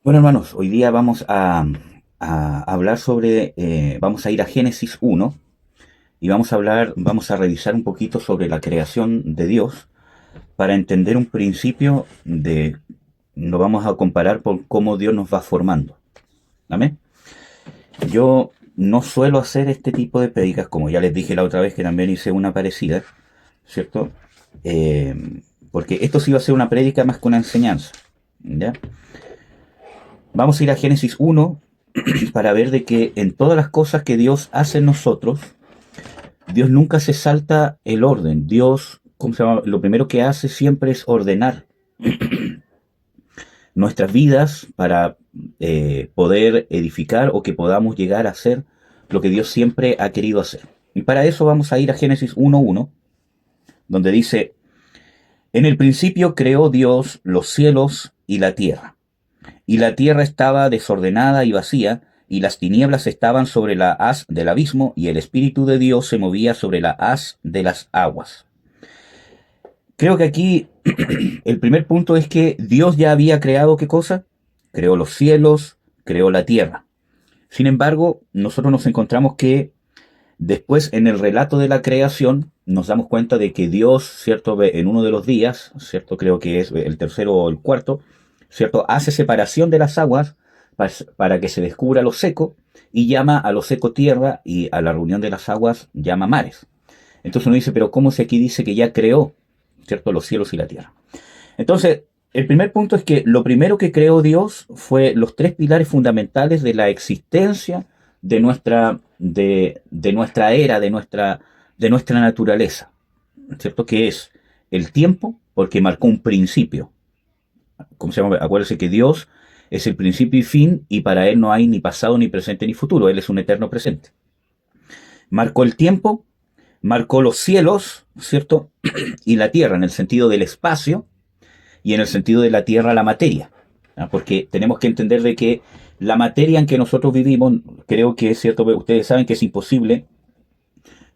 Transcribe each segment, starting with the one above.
Bueno, hermanos, hoy día vamos a hablar sobre, vamos a ir a Génesis 1 y vamos a revisar un poquito sobre la creación de Dios para entender un principio lo vamos a comparar con cómo Dios nos va formando. ¿Amén? Yo no suelo hacer este tipo de prédicas, como ya les dije la otra vez que también hice una parecida, ¿cierto? Porque esto sí va a ser una prédica más que una enseñanza, ¿ya? Vamos a ir a Génesis 1 para ver de que en todas las cosas que Dios hace en nosotros, Dios nunca se salta el orden. Dios, ¿cómo se llama? Lo primero que hace siempre es ordenar nuestras vidas para poder edificar o que podamos llegar a hacer lo que Dios siempre ha querido hacer. Y para eso vamos a ir a Génesis 1.1, donde dice, en el principio creó Dios los cielos y la tierra. Y la tierra estaba desordenada y vacía, y las tinieblas estaban sobre la haz del abismo, y el Espíritu de Dios se movía sobre la haz de las aguas. Creo que aquí el primer punto es que Dios ya había creado ¿qué cosa? Creó los cielos, creó la tierra. Sin embargo, nosotros nos encontramos que después en el relato de la creación nos damos cuenta de que Dios, ¿cierto? En uno de los días, ¿cierto? Creo que es el tercero o el cuarto, ¿cierto? Hace separación de las aguas para que se descubra lo seco y llama a lo seco tierra y a la reunión de las aguas llama mares. Entonces uno dice, pero ¿cómo si aquí dice que ya creó, ¿cierto? Los cielos y la tierra. Entonces, el primer punto es que lo primero que creó Dios fue los tres pilares fundamentales de la existencia de nuestra era, de nuestra naturaleza, ¿cierto? Que es el tiempo, porque marcó un principio. ¿Cómo se llama? Acuérdense que Dios es el principio y fin, y para Él no hay ni pasado, ni presente, ni futuro. Él es un eterno presente. Marcó el tiempo, marcó los cielos, ¿cierto? Y la tierra, en el sentido del espacio, y en el sentido de la tierra, la materia. ¿Ah? Porque tenemos que entender de que la materia en que nosotros vivimos, creo que es cierto, ustedes saben que es imposible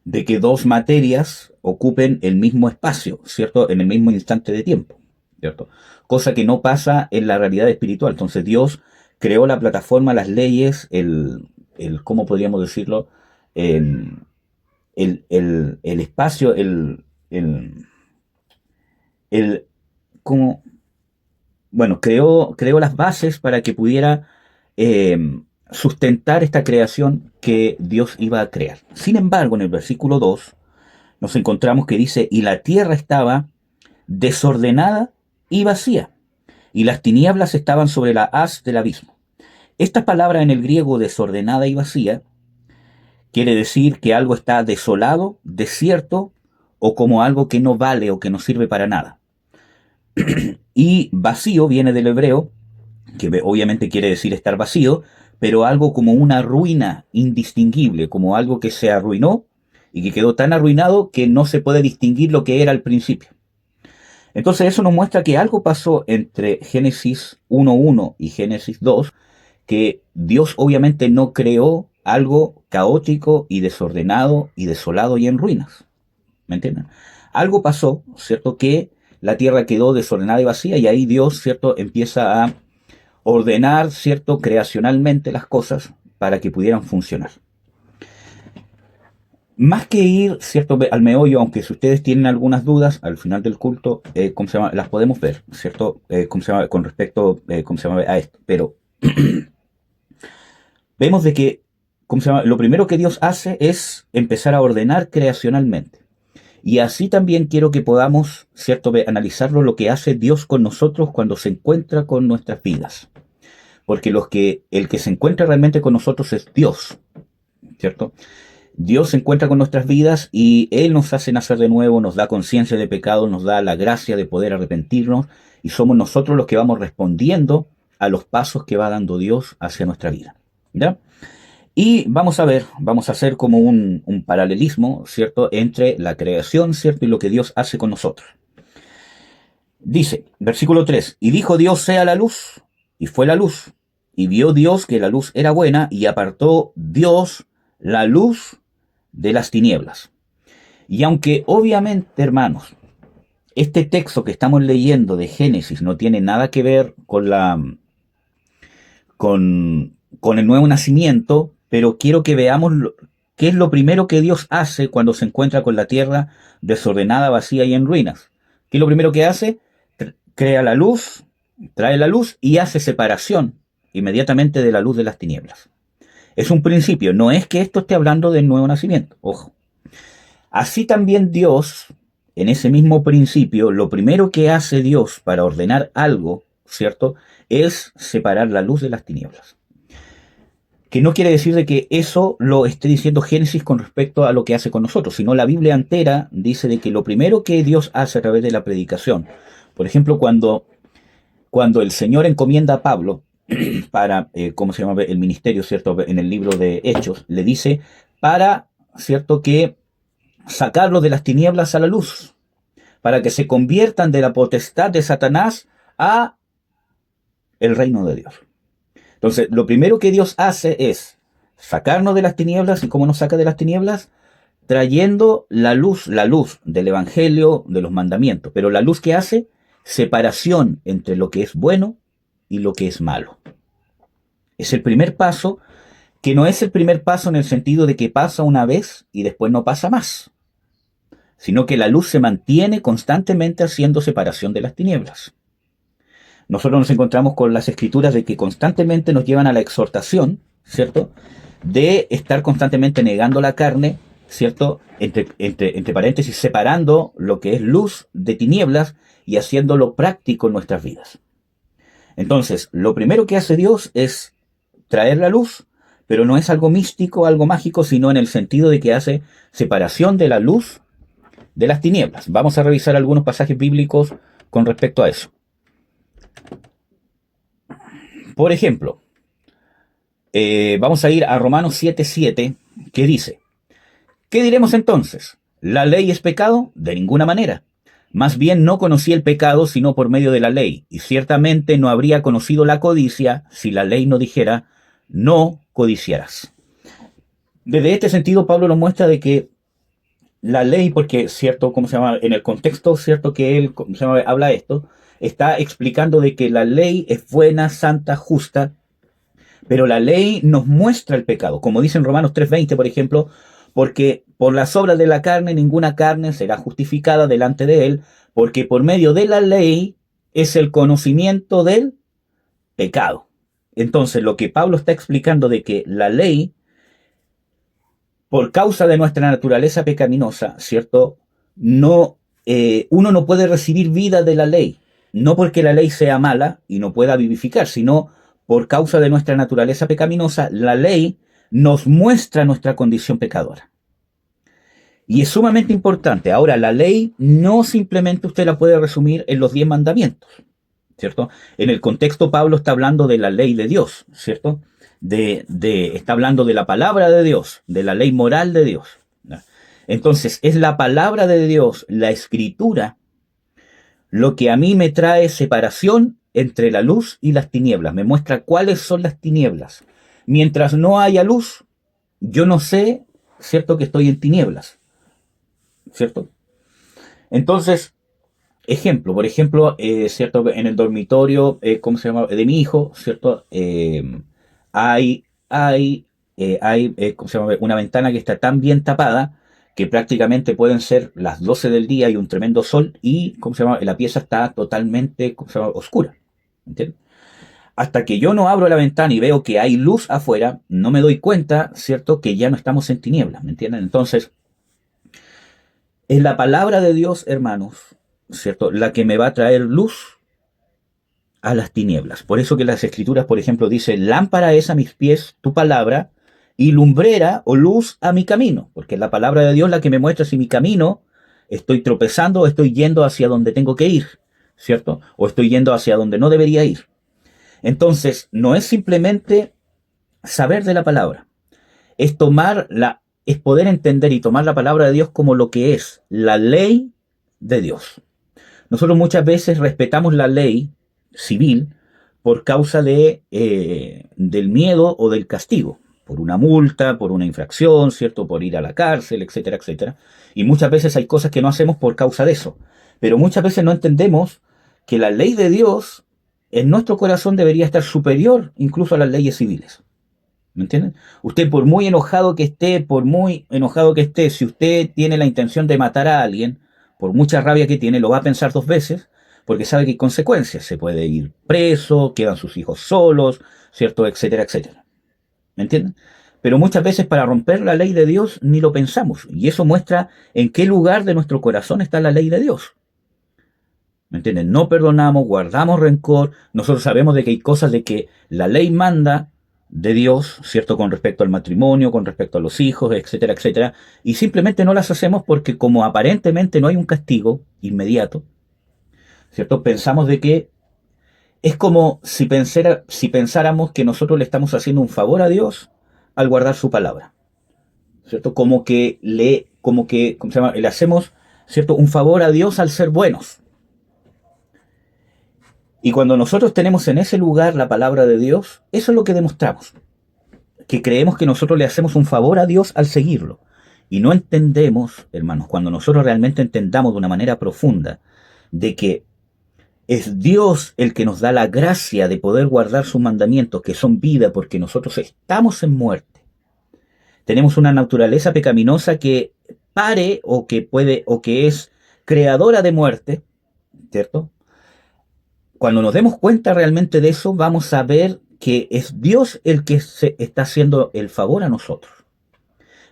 de que dos materias ocupen el mismo espacio, ¿cierto? En el mismo instante de tiempo, ¿cierto? Cosa que no pasa en la realidad espiritual. Entonces Dios creó la plataforma, las leyes, ¿cómo podríamos decirlo? El, el espacio, el como, bueno, creó las bases para que pudiera sustentar esta creación que Dios iba a crear. Sin embargo, en el versículo 2 nos encontramos que dice, y la tierra estaba desordenada y vacía, y las tinieblas estaban sobre la haz del abismo. Esta palabra en el griego desordenada y vacía quiere decir que algo está desolado, desierto, o como algo que no vale o que no sirve para nada. Y vacío viene del hebreo, que obviamente quiere decir estar vacío, pero algo como una ruina indistinguible, como algo que se arruinó y que quedó tan arruinado que no se puede distinguir lo que era al principio. Entonces eso nos muestra que algo pasó entre Génesis 1.1 y Génesis 2, que Dios obviamente no creó algo caótico y desordenado y desolado y en ruinas. ¿Me entienden? Algo pasó, ¿cierto? Que la tierra quedó desordenada y vacía y ahí Dios, ¿cierto? Empieza a ordenar, ¿cierto? Creacionalmente las cosas para que pudieran funcionar. Más que ir, ¿cierto? Al meollo, aunque si ustedes tienen algunas dudas, al final del culto, ¿cómo se llama? Las podemos ver, ¿cierto? ¿Cómo se llama? Con respecto, ¿cómo se llama? A esto. Pero vemos de que, ¿cómo se llama? Lo primero que Dios hace es empezar a ordenar creacionalmente. Y así también quiero que podamos, ¿cierto? Analizarlo lo que hace Dios con nosotros cuando se encuentra con nuestras vidas. Porque el que se encuentra realmente con nosotros es Dios, ¿cierto? Dios se encuentra con nuestras vidas y Él nos hace nacer de nuevo, nos da conciencia de pecado, nos da la gracia de poder arrepentirnos y somos nosotros los que vamos respondiendo a los pasos que va dando Dios hacia nuestra vida. ¿Ya? Y vamos a ver, vamos a hacer como un paralelismo, ¿cierto?, entre la creación, ¿cierto?, y lo que Dios hace con nosotros. Dice, versículo 3, y dijo Dios sea la luz, y fue la luz, y vio Dios que la luz era buena, y apartó Dios la luz de las tinieblas. Y aunque obviamente, hermanos, este texto que estamos leyendo de Génesis no tiene nada que ver con con el nuevo nacimiento, pero quiero que veamos qué es lo primero que Dios hace cuando se encuentra con la tierra desordenada, vacía y en ruinas. ¿Qué es lo primero que hace? Crea la luz, trae la luz y hace separación inmediatamente de la luz de las tinieblas. Es un principio, no es que esto esté hablando del nuevo nacimiento, ojo. Así también Dios, en ese mismo principio, lo primero que hace Dios para ordenar algo, ¿cierto?, es separar la luz de las tinieblas. Que no quiere decir de que eso lo esté diciendo Génesis con respecto a lo que hace con nosotros, sino la Biblia entera dice de que lo primero que Dios hace a través de la predicación, por ejemplo, cuando el Señor encomienda a Pablo para, ¿cómo se llama?, el ministerio, ¿cierto?, en el libro de Hechos, le dice para, ¿cierto?, que sacarlos de las tinieblas a la luz, para que se conviertan de la potestad de Satanás a el reino de Dios. Entonces, lo primero que Dios hace es sacarnos de las tinieblas. ¿Y cómo nos saca de las tinieblas? Trayendo la luz del Evangelio, de los mandamientos. Pero la luz que hace, separación entre lo que es bueno y lo que es malo. Es el primer paso, que no es el primer paso en el sentido de que pasa una vez y después no pasa más, sino que la luz se mantiene constantemente haciendo separación de las tinieblas. Nosotros nos encontramos con las escrituras de que constantemente nos llevan a la exhortación, ¿cierto?, de estar constantemente negando la carne, ¿cierto?, entre paréntesis, separando lo que es luz de tinieblas y haciéndolo práctico en nuestras vidas. Entonces, lo primero que hace Dios es traer la luz, pero no es algo místico, algo mágico, sino en el sentido de que hace separación de la luz de las tinieblas. Vamos a revisar algunos pasajes bíblicos con respecto a eso. Por ejemplo, vamos a ir a Romanos 7:7, que dice: ¿qué diremos entonces? ¿La ley es pecado? De ninguna manera. Más bien no conocí el pecado sino por medio de la ley, y ciertamente no habría conocido la codicia si la ley no dijera: no codiciarás. Desde este sentido, Pablo nos muestra de que la ley, porque, cierto, ¿cómo se llama?, en el contexto, cierto, que él, ¿cómo se llama?, habla esto, está explicando de que la ley es buena, santa, justa, pero la ley nos muestra el pecado, como dice en Romanos 3:20, por ejemplo, porque por las obras de la carne ninguna carne será justificada delante de él, porque por medio de la ley es el conocimiento del pecado. Entonces, lo que Pablo está explicando de que la ley, por causa de nuestra naturaleza pecaminosa, ¿cierto?, no, uno no puede recibir vida de la ley, no porque la ley sea mala y no pueda vivificar, sino por causa de nuestra naturaleza pecaminosa, la ley nos muestra nuestra condición pecadora. Y es sumamente importante. Ahora, la ley no simplemente usted la puede resumir en los 10 mandamientos, ¿cierto? En el contexto, Pablo está hablando de la ley de Dios, ¿cierto? Está hablando de la palabra de Dios, de la ley moral de Dios. Entonces, es la palabra de Dios, la escritura, lo que a mí me trae separación entre la luz y las tinieblas. Me muestra cuáles son las tinieblas. Mientras no haya luz, yo no sé, ¿cierto?, que estoy en tinieblas, ¿cierto? Entonces, ejemplo, por ejemplo, ¿cierto?, en el dormitorio, ¿cómo se llama?, de mi hijo, ¿cierto?, hay ¿cómo se llama?, una ventana que está tan bien tapada que prácticamente pueden ser las 12 del día y un tremendo sol y, ¿cómo se llama?, la pieza está totalmente, ¿cómo se llama?, oscura, ¿entiendes? Hasta que yo no abro la ventana y veo que hay luz afuera, no me doy cuenta, ¿cierto?, que ya no estamos en tinieblas, ¿me entienden? Entonces, es la palabra de Dios, hermanos, ¿cierto?, la que me va a traer luz a las tinieblas. Por eso que las escrituras, por ejemplo, dice: lámpara es a mis pies tu palabra y lumbrera o luz a mi camino, porque es la palabra de Dios la que me muestra si mi camino estoy tropezando o estoy yendo hacia donde tengo que ir, ¿cierto? O estoy yendo hacia donde no debería ir. Entonces, no es simplemente saber de la palabra, es es poder entender y tomar la palabra de Dios como lo que es la ley de Dios. Nosotros muchas veces respetamos la ley civil por causa del miedo o del castigo, por una multa, por una infracción, ¿cierto?, por ir a la cárcel, etcétera, etcétera. Y muchas veces hay cosas que no hacemos por causa de eso. Pero muchas veces no entendemos que la ley de Dios en nuestro corazón debería estar superior incluso a las leyes civiles. ¿Me entienden? Usted por muy enojado que esté, si usted tiene la intención de matar a alguien, por mucha rabia que tiene, lo va a pensar dos veces, porque sabe que hay consecuencias. Se puede ir preso, quedan sus hijos solos, ¿cierto? Etcétera, etcétera. ¿Me entienden? Pero muchas veces para romper la ley de Dios ni lo pensamos. Y eso muestra en qué lugar de nuestro corazón está la ley de Dios. ¿Me entienden? No perdonamos, guardamos rencor. Nosotros sabemos de que hay cosas de que la ley manda de Dios, ¿cierto? Con respecto al matrimonio, con respecto a los hijos, etcétera, etcétera. Y simplemente no las hacemos porque como aparentemente no hay un castigo inmediato, ¿cierto? Pensamos de que es como si pensáramos que nosotros le estamos haciendo un favor a Dios al guardar su palabra, ¿cierto? ¿Cómo se llama? Le hacemos, ¿cierto? Un favor a Dios al ser buenos. Y cuando nosotros tenemos en ese lugar la palabra de Dios, eso es lo que demostramos. Que creemos que nosotros le hacemos un favor a Dios al seguirlo. Y no entendemos, hermanos, cuando nosotros realmente entendamos de una manera profunda de que es Dios el que nos da la gracia de poder guardar sus mandamientos, que son vida, porque nosotros estamos en muerte. Tenemos una naturaleza pecaminosa que pare o que puede o que es creadora de muerte, ¿cierto? Cuando nos demos cuenta realmente de eso, vamos a ver que es Dios el que se está haciendo el favor a nosotros.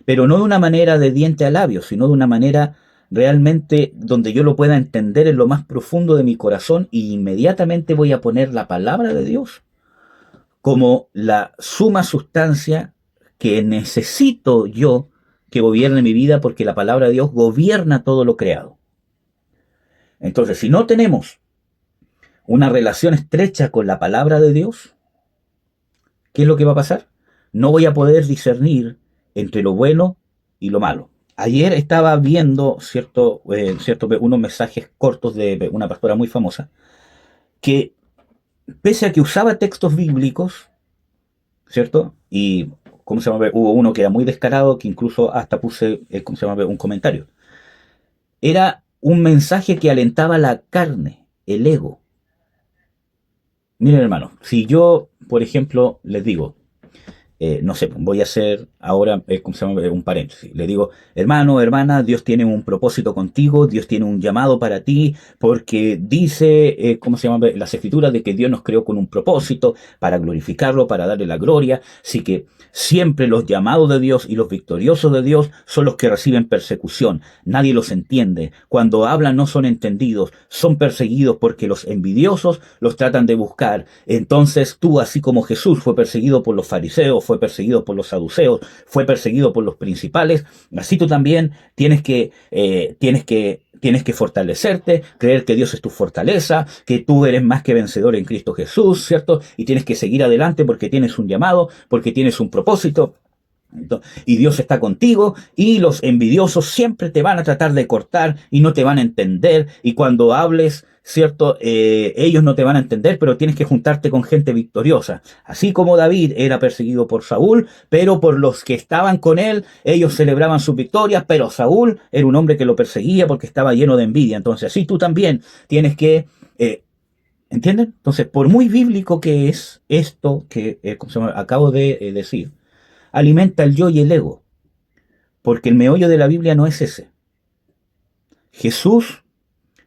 Pero no de una manera de diente a labio, sino de una manera realmente donde yo lo pueda entender en lo más profundo de mi corazón y inmediatamente voy a poner la palabra de Dios como la suma sustancia que necesito yo que gobierne mi vida, porque la palabra de Dios gobierna todo lo creado. Entonces, si no tenemos una relación estrecha con la palabra de Dios, ¿qué es lo que va a pasar? No voy a poder discernir entre lo bueno y lo malo. Ayer estaba viendo unos mensajes cortos de una pastora muy famosa que, pese a que usaba textos bíblicos, ¿cierto? Y, hubo uno que era muy descarado, que incluso hasta puse, un comentario. Era un mensaje que alentaba la carne, el ego. Miren, hermano, si yo, por ejemplo, les digo, no sé, voy a hacer ahora un paréntesis. Le digo, hermano, hermana, Dios tiene un propósito contigo, Dios tiene un llamado para ti, porque dice, las escrituras de que Dios nos creó con un propósito para glorificarlo, para darle la gloria. Así que siempre los llamados de Dios y los victoriosos de Dios son los que reciben persecución. Nadie los entiende. Cuando hablan no son entendidos, son perseguidos porque los envidiosos los tratan de buscar. Entonces tú, así como Jesús fue perseguido por los fariseos, fue perseguido por los saduceos, fue perseguido por los principales, así tú también tienes que fortalecerte, creer que Dios es tu fortaleza, que tú eres más que vencedor en Cristo Jesús, ¿cierto? Y tienes que seguir adelante porque tienes un llamado, porque tienes un propósito. Y Dios está contigo, y los envidiosos siempre te van a tratar de cortar y no te van a entender, y cuando hables, ¿cierto? Ellos no te van a entender, pero tienes que juntarte con gente victoriosa. Así como David era perseguido por Saúl, pero por los que estaban con él, ellos celebraban sus victorias, pero Saúl era un hombre que lo perseguía porque estaba lleno de envidia. Entonces así tú también tienes que... ¿entienden? Entonces, por muy bíblico que es esto que acabo de decir, alimenta el yo y el ego, porque el meollo de la Biblia no es ese. Jesús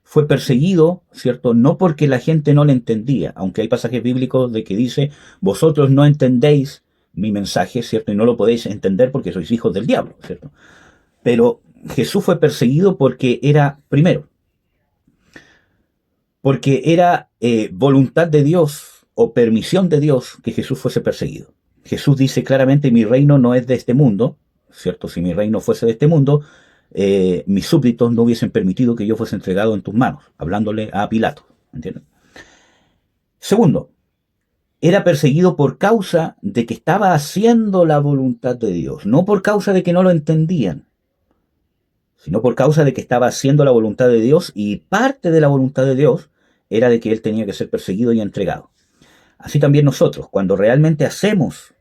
fue perseguido, ¿cierto? No porque la gente no le entendía, aunque hay pasajes bíblicos de que dice, vosotros no entendéis mi mensaje, ¿cierto? Y no lo podéis entender porque sois hijos del diablo, ¿cierto? Pero Jesús fue perseguido porque era, primero, porque era voluntad de Dios o permisión de Dios que Jesús fuese perseguido. Jesús dice claramente, mi reino no es de este mundo, ¿cierto? Si mi reino fuese de este mundo, mis súbditos no hubiesen permitido que yo fuese entregado en tus manos, hablándole a Pilato, ¿entiendes? Segundo, era perseguido por causa de que estaba haciendo la voluntad de Dios, no por causa de que no lo entendían, sino por causa de que estaba haciendo la voluntad de Dios, y parte de la voluntad de Dios era de que él tenía que ser perseguido y entregado. Así también nosotros, cuando realmente hacemos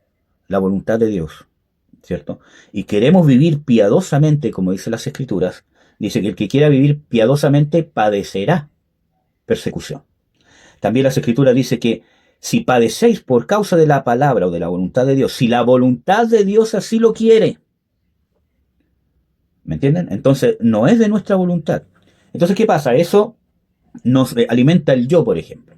la voluntad de Dios, ¿cierto? Y queremos vivir piadosamente, como dicen las Escrituras, dice que el que quiera vivir piadosamente padecerá persecución. también las Escrituras dice que si padecéis por causa de la palabra o de la voluntad de Dios, si la voluntad de Dios así lo quiere, ¿me entienden? Entonces, no es de nuestra voluntad. Entonces, ¿qué pasa? Eso nos alimenta el yo, por ejemplo.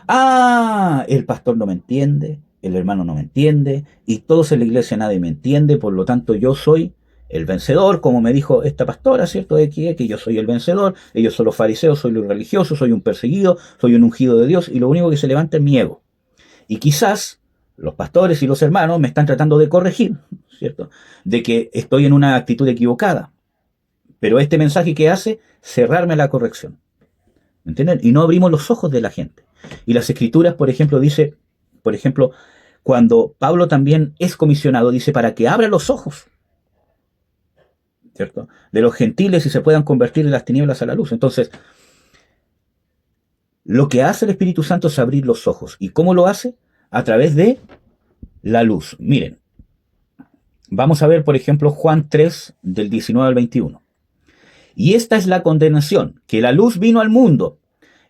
Ah, el pastor no me entiende, el hermano no me entiende, y todos en la iglesia nadie me entiende, por lo tanto yo soy el vencedor, como me dijo esta pastora, ¿cierto? Que yo soy el vencedor, ellos son los fariseos, soy los religiosos, soy un perseguido, soy un ungido de Dios, y lo único que se levanta es mi ego. Y quizás los pastores y los hermanos me están tratando de corregir, ¿cierto? De que estoy en una actitud equivocada. Pero este mensaje que hace, cerrarme a la corrección. ¿Me entienden? Y no abrimos los ojos de la gente. Y las Escrituras, por ejemplo, dice, por ejemplo, cuando Pablo también es comisionado, dice, para que abra los ojos, ¿cierto? De los gentiles y se puedan convertir de las tinieblas a la luz. Entonces, lo que hace el Espíritu Santo es abrir los ojos. ¿Y cómo lo hace? A través de la luz. Miren, vamos a ver, por ejemplo, Juan 3, del 19 al 21. Y esta es la condenación, que la luz vino al mundo,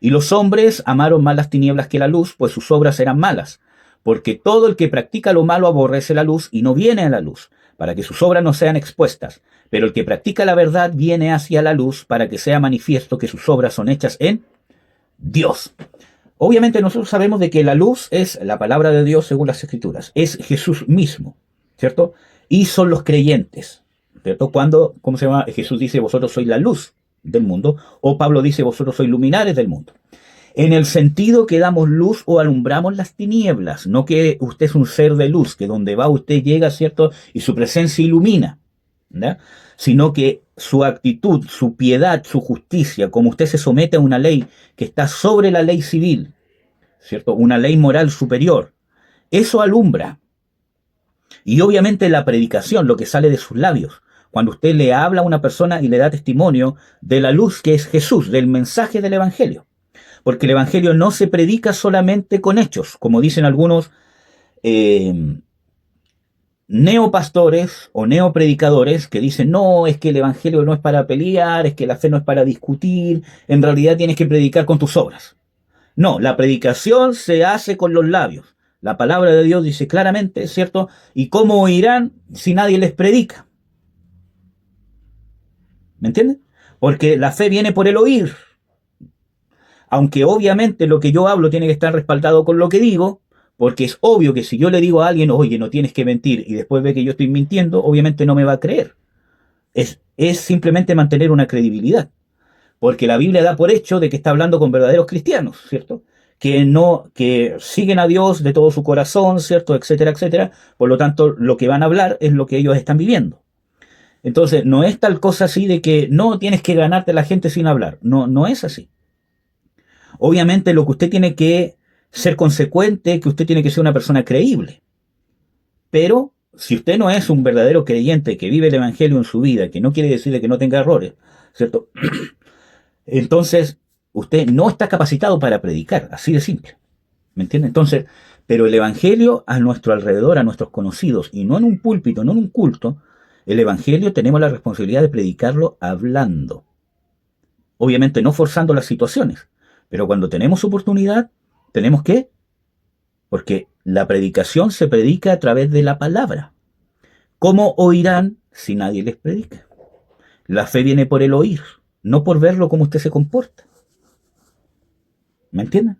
y los hombres amaron más las tinieblas que la luz, pues sus obras eran malas. Porque todo el que practica lo malo aborrece la luz y no viene a la luz, para que sus obras no sean expuestas. Pero el que practica la verdad viene hacia la luz, para que sea manifiesto que sus obras son hechas en Dios. Obviamente nosotros sabemos de que la luz es la palabra de Dios según las Escrituras. Es Jesús mismo, ¿cierto? Y son los creyentes, ¿cierto? Cuando, ¿cómo se llama? Jesús dice, vosotros sois la luz del mundo, o Pablo dice, vosotros sois luminares del mundo. En el sentido que damos luz o alumbramos las tinieblas, no que usted es un ser de luz, que donde va usted llega, ¿cierto? Y su presencia ilumina, ¿verdad? Sino que su actitud, su piedad, su justicia, como usted se somete a una ley que está sobre la ley civil, ¿cierto? Una ley moral superior, eso alumbra. Y obviamente la predicación, lo que sale de sus labios, cuando usted le habla a una persona y le da testimonio de la luz que es Jesús, del mensaje del Evangelio. Porque el Evangelio no se predica solamente con hechos, como dicen algunos neopastores o neopredicadores que dicen, no, es que el Evangelio no es para pelear, es que la fe no es para discutir, en realidad tienes que predicar con tus obras. No, la predicación se hace con los labios. La palabra de Dios dice claramente, ¿cierto? ¿Y cómo oirán si nadie les predica? ¿Me entienden? Porque la fe viene por el oír. Aunque obviamente lo que yo hablo tiene que estar respaldado con lo que digo, porque es obvio que si yo le digo a alguien, oye, no tienes que mentir, y después ve que yo estoy mintiendo, obviamente no me va a creer. Es simplemente mantener una credibilidad. Porque la Biblia da por hecho de que está hablando con verdaderos cristianos, ¿cierto? Que siguen a Dios de todo su corazón, ¿cierto? Etcétera, etcétera. Por lo tanto, lo que van a hablar es lo que ellos están viviendo. Entonces, no es tal cosa así de que no tienes que ganarte a la gente sin hablar. No, no es así. Obviamente lo que usted tiene que ser consecuente, que usted tiene que ser una persona creíble. Pero si usted no es un verdadero creyente que vive el Evangelio en su vida, que no quiere decirle que no tenga errores, ¿cierto? Entonces, usted no está capacitado para predicar, así de simple. ¿Me entiende? Entonces, pero el Evangelio a nuestro alrededor, a nuestros conocidos, y no en un púlpito, no en un culto, el Evangelio tenemos la responsabilidad de predicarlo hablando. Obviamente no forzando las situaciones, pero cuando tenemos oportunidad, tenemos que, porque la predicación se predica a través de la palabra. ¿Cómo oirán si nadie les predica? La fe viene por el oír, no por verlo como usted se comporta. ¿Me entienden?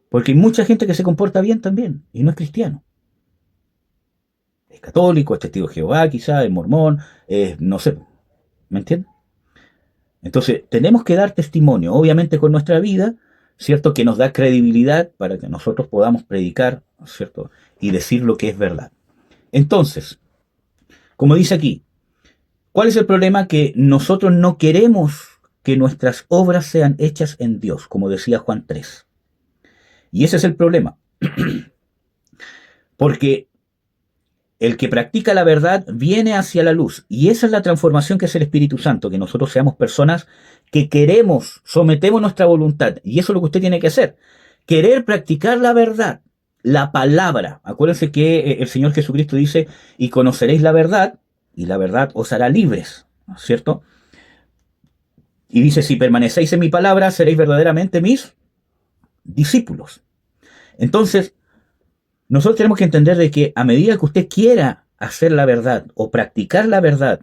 Porque hay mucha gente que se comporta bien también, y no es cristiano. Es católico, es testigo de Jehová, quizá, es mormón, no sé. ¿Me entienden? Entonces, tenemos que dar testimonio, obviamente con nuestra vida, ¿cierto? Que nos da credibilidad para que nosotros podamos predicar, ¿cierto? Y decir lo que es verdad. Entonces, como dice aquí, ¿cuál es el problema? Que nosotros no queremos que nuestras obras sean hechas en Dios, como decía Juan 3. Y ese es el problema. Porque el que practica la verdad viene hacia la luz. Y esa es la transformación que es el Espíritu Santo, que nosotros seamos personas que queremos, sometemos nuestra voluntad. Y eso es lo que usted tiene que hacer. Querer practicar la verdad, la palabra. Acuérdense que el Señor Jesucristo dice, y conoceréis la verdad, y la verdad os hará libres, ¿cierto? Y dice, si permanecéis en mi palabra, seréis verdaderamente mis discípulos. Entonces, nosotros tenemos que entender de que a medida que usted quiera hacer la verdad o practicar la verdad,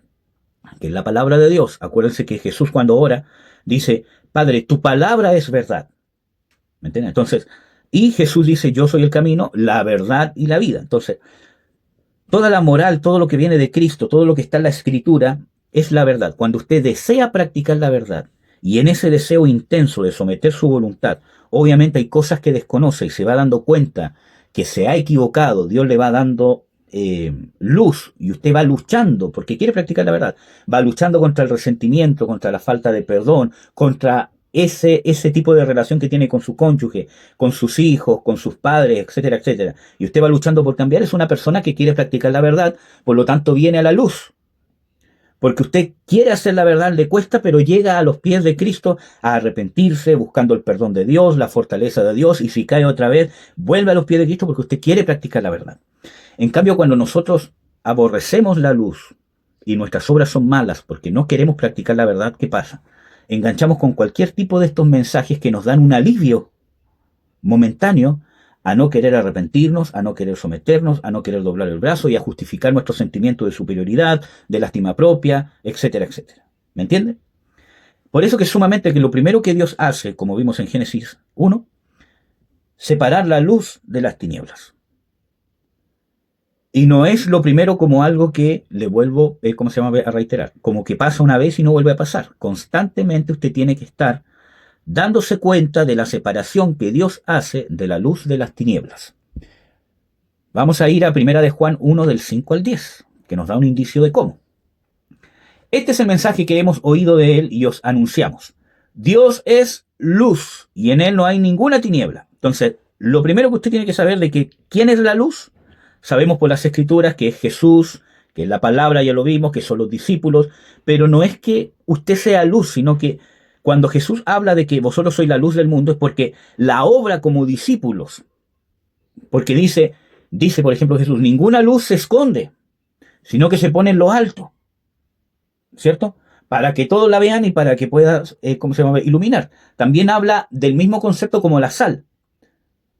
que es la palabra de Dios, acuérdense que Jesús cuando ora dice, Padre, tu palabra es verdad. ¿Me entienden? Entonces, y Jesús dice, yo soy el camino, la verdad y la vida. Entonces, toda la moral, todo lo que viene de Cristo, todo lo que está en la Escritura, es la verdad. Cuando usted desea practicar la verdad, y en ese deseo intenso de someter su voluntad, obviamente hay cosas que desconoce y se va dando cuenta que se ha equivocado, Dios le va dando luz y usted va luchando, porque quiere practicar la verdad, va luchando contra el resentimiento, contra la falta de perdón, contra ese tipo de relación que tiene con su cónyuge, con sus hijos, con sus padres, etcétera, etcétera. Y usted va luchando por cambiar, es una persona que quiere practicar la verdad, por lo tanto viene a la luz. Porque usted quiere hacer la verdad, le cuesta, pero llega a los pies de Cristo a arrepentirse, buscando el perdón de Dios, la fortaleza de Dios, y si cae otra vez, vuelve a los pies de Cristo porque usted quiere practicar la verdad. En cambio, cuando nosotros aborrecemos la luz y nuestras obras son malas porque no queremos practicar la verdad, ¿qué pasa? Enganchamos con cualquier tipo de estos mensajes que nos dan un alivio momentáneo a no querer arrepentirnos, a no querer someternos, a no querer doblar el brazo y a justificar nuestro sentimiento de superioridad, de lástima propia, etcétera, etcétera. ¿Me entiende? Por eso que es sumamente que lo primero que Dios hace, como vimos en Génesis 1, separar la luz de las tinieblas. Y no es lo primero como algo que le vuelvo, ¿cómo se llama? A reiterar. Como que pasa una vez y no vuelve a pasar. Constantemente usted tiene que estar dándose cuenta de la separación que Dios hace de la luz de las tinieblas. Vamos a ir a 1 de Juan 1 del 5 al 10, que nos da un indicio de cómo. Este es el mensaje que hemos oído de él y os anunciamos. Dios es luz y en él no hay ninguna tiniebla. Entonces, lo primero que usted tiene que saber de que ¿quién es la luz? Sabemos por las Escrituras que es Jesús, que es la palabra, ya lo vimos, que son los discípulos, pero no es que usted sea luz, sino que cuando Jesús habla de que vosotros sois la luz del mundo es porque la obra como discípulos, porque dice por ejemplo Jesús, ninguna luz se esconde, sino que se pone en lo alto, ¿cierto? Para que todos la vean y para que pueda, ¿cómo se llama?, iluminar. También habla del mismo concepto como la sal.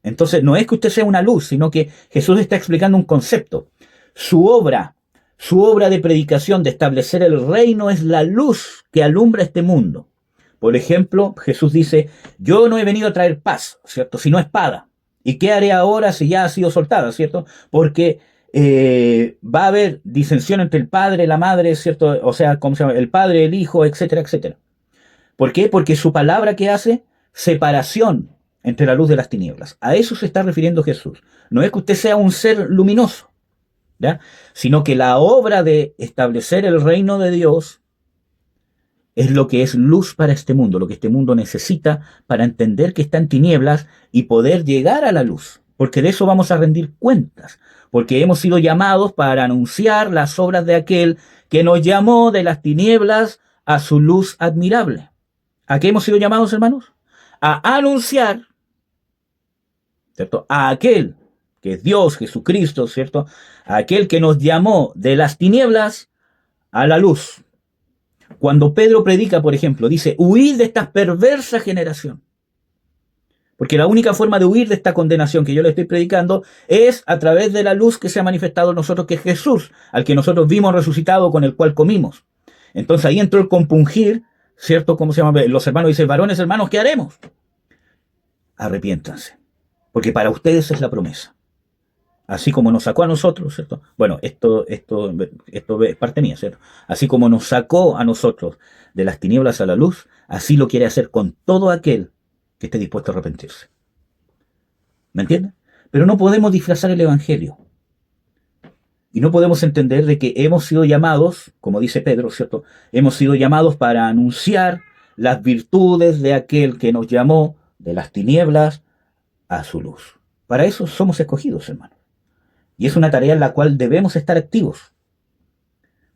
Entonces no es que usted sea una luz, sino que Jesús está explicando un concepto. Su obra de predicación, de establecer el reino, es la luz que alumbra este mundo. Por ejemplo, Jesús dice, yo no he venido a traer paz, ¿cierto?, sino espada. ¿Y qué haré ahora si ya ha sido soltada, ¿cierto? Porque va a haber disensión entre el padre, la madre, ¿cierto? O sea, ¿cómo se llama? El padre, el hijo, etcétera, etcétera. ¿Por qué? Porque su palabra que hace separación entre la luz de las tinieblas. A eso se está refiriendo Jesús. No es que usted sea un ser luminoso, ¿ya?, sino que la obra de establecer el reino de Dios es lo que es luz para este mundo, lo que este mundo necesita para entender que está en tinieblas y poder llegar a la luz. Porque de eso vamos a rendir cuentas. Porque hemos sido llamados para anunciar las obras de aquel que nos llamó de las tinieblas a su luz admirable. ¿A qué hemos sido llamados, hermanos? A anunciar, ¿cierto?, a aquel que es Dios, Jesucristo, ¿cierto?, a aquel que nos llamó de las tinieblas a la luz. Cuando Pedro predica, por ejemplo, dice, huid de esta perversa generación. Porque la única forma de huir de esta condenación que yo le estoy predicando es a través de la luz que se ha manifestado en nosotros, que es Jesús, al que nosotros vimos resucitado, con el cual comimos. Entonces ahí entró el compungir, ¿cierto? ¿Cómo se llama? Los hermanos dicen, varones, hermanos, ¿qué haremos? Arrepiéntanse, porque para ustedes es la promesa. Así como nos sacó a nosotros, ¿cierto? Bueno, esto es parte mía, ¿cierto? Así como nos sacó a nosotros de las tinieblas a la luz, así lo quiere hacer con todo aquel que esté dispuesto a arrepentirse. ¿Me entienden? Pero no podemos disfrazar el Evangelio. Y no podemos entender de que hemos sido llamados, como dice Pedro, ¿cierto? Hemos sido llamados para anunciar las virtudes de aquel que nos llamó de las tinieblas a su luz. Para eso somos escogidos, hermanos. Y es una tarea en la cual debemos estar activos,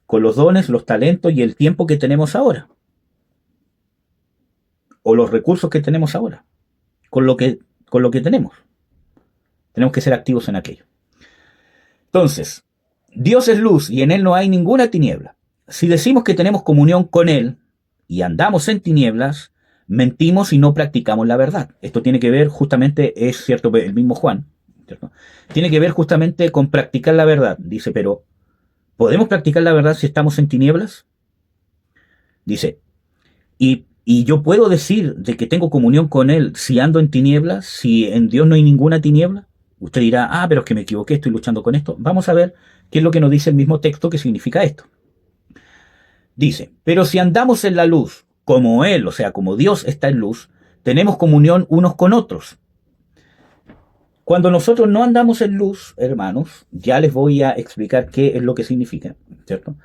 con los dones, los talentos y el tiempo que tenemos ahora, o los recursos que tenemos ahora, con lo que tenemos. Tenemos que ser activos en aquello. Entonces, Dios es luz y en él no hay ninguna tiniebla. Si decimos que tenemos comunión con él y andamos en tinieblas, mentimos y no practicamos la verdad. Esto tiene que ver justamente, es cierto, el mismo Juan, ¿cierto? Tiene que ver justamente con practicar la verdad. Dice, pero ¿podemos practicar la verdad si estamos en tinieblas? Dice, y yo puedo decir de que tengo comunión con Él si ando en tinieblas, si en Dios no hay ninguna tiniebla. Usted dirá, pero es que me equivoqué, estoy luchando con esto. Vamos a ver qué es lo que nos dice el mismo texto que significa esto. Dice, pero si andamos en la luz, como Él, o sea, como Dios está en luz, tenemos comunión unos con otros. Cuando nosotros no andamos en luz, hermanos, ya les voy a explicar qué es lo que significa, ¿cierto?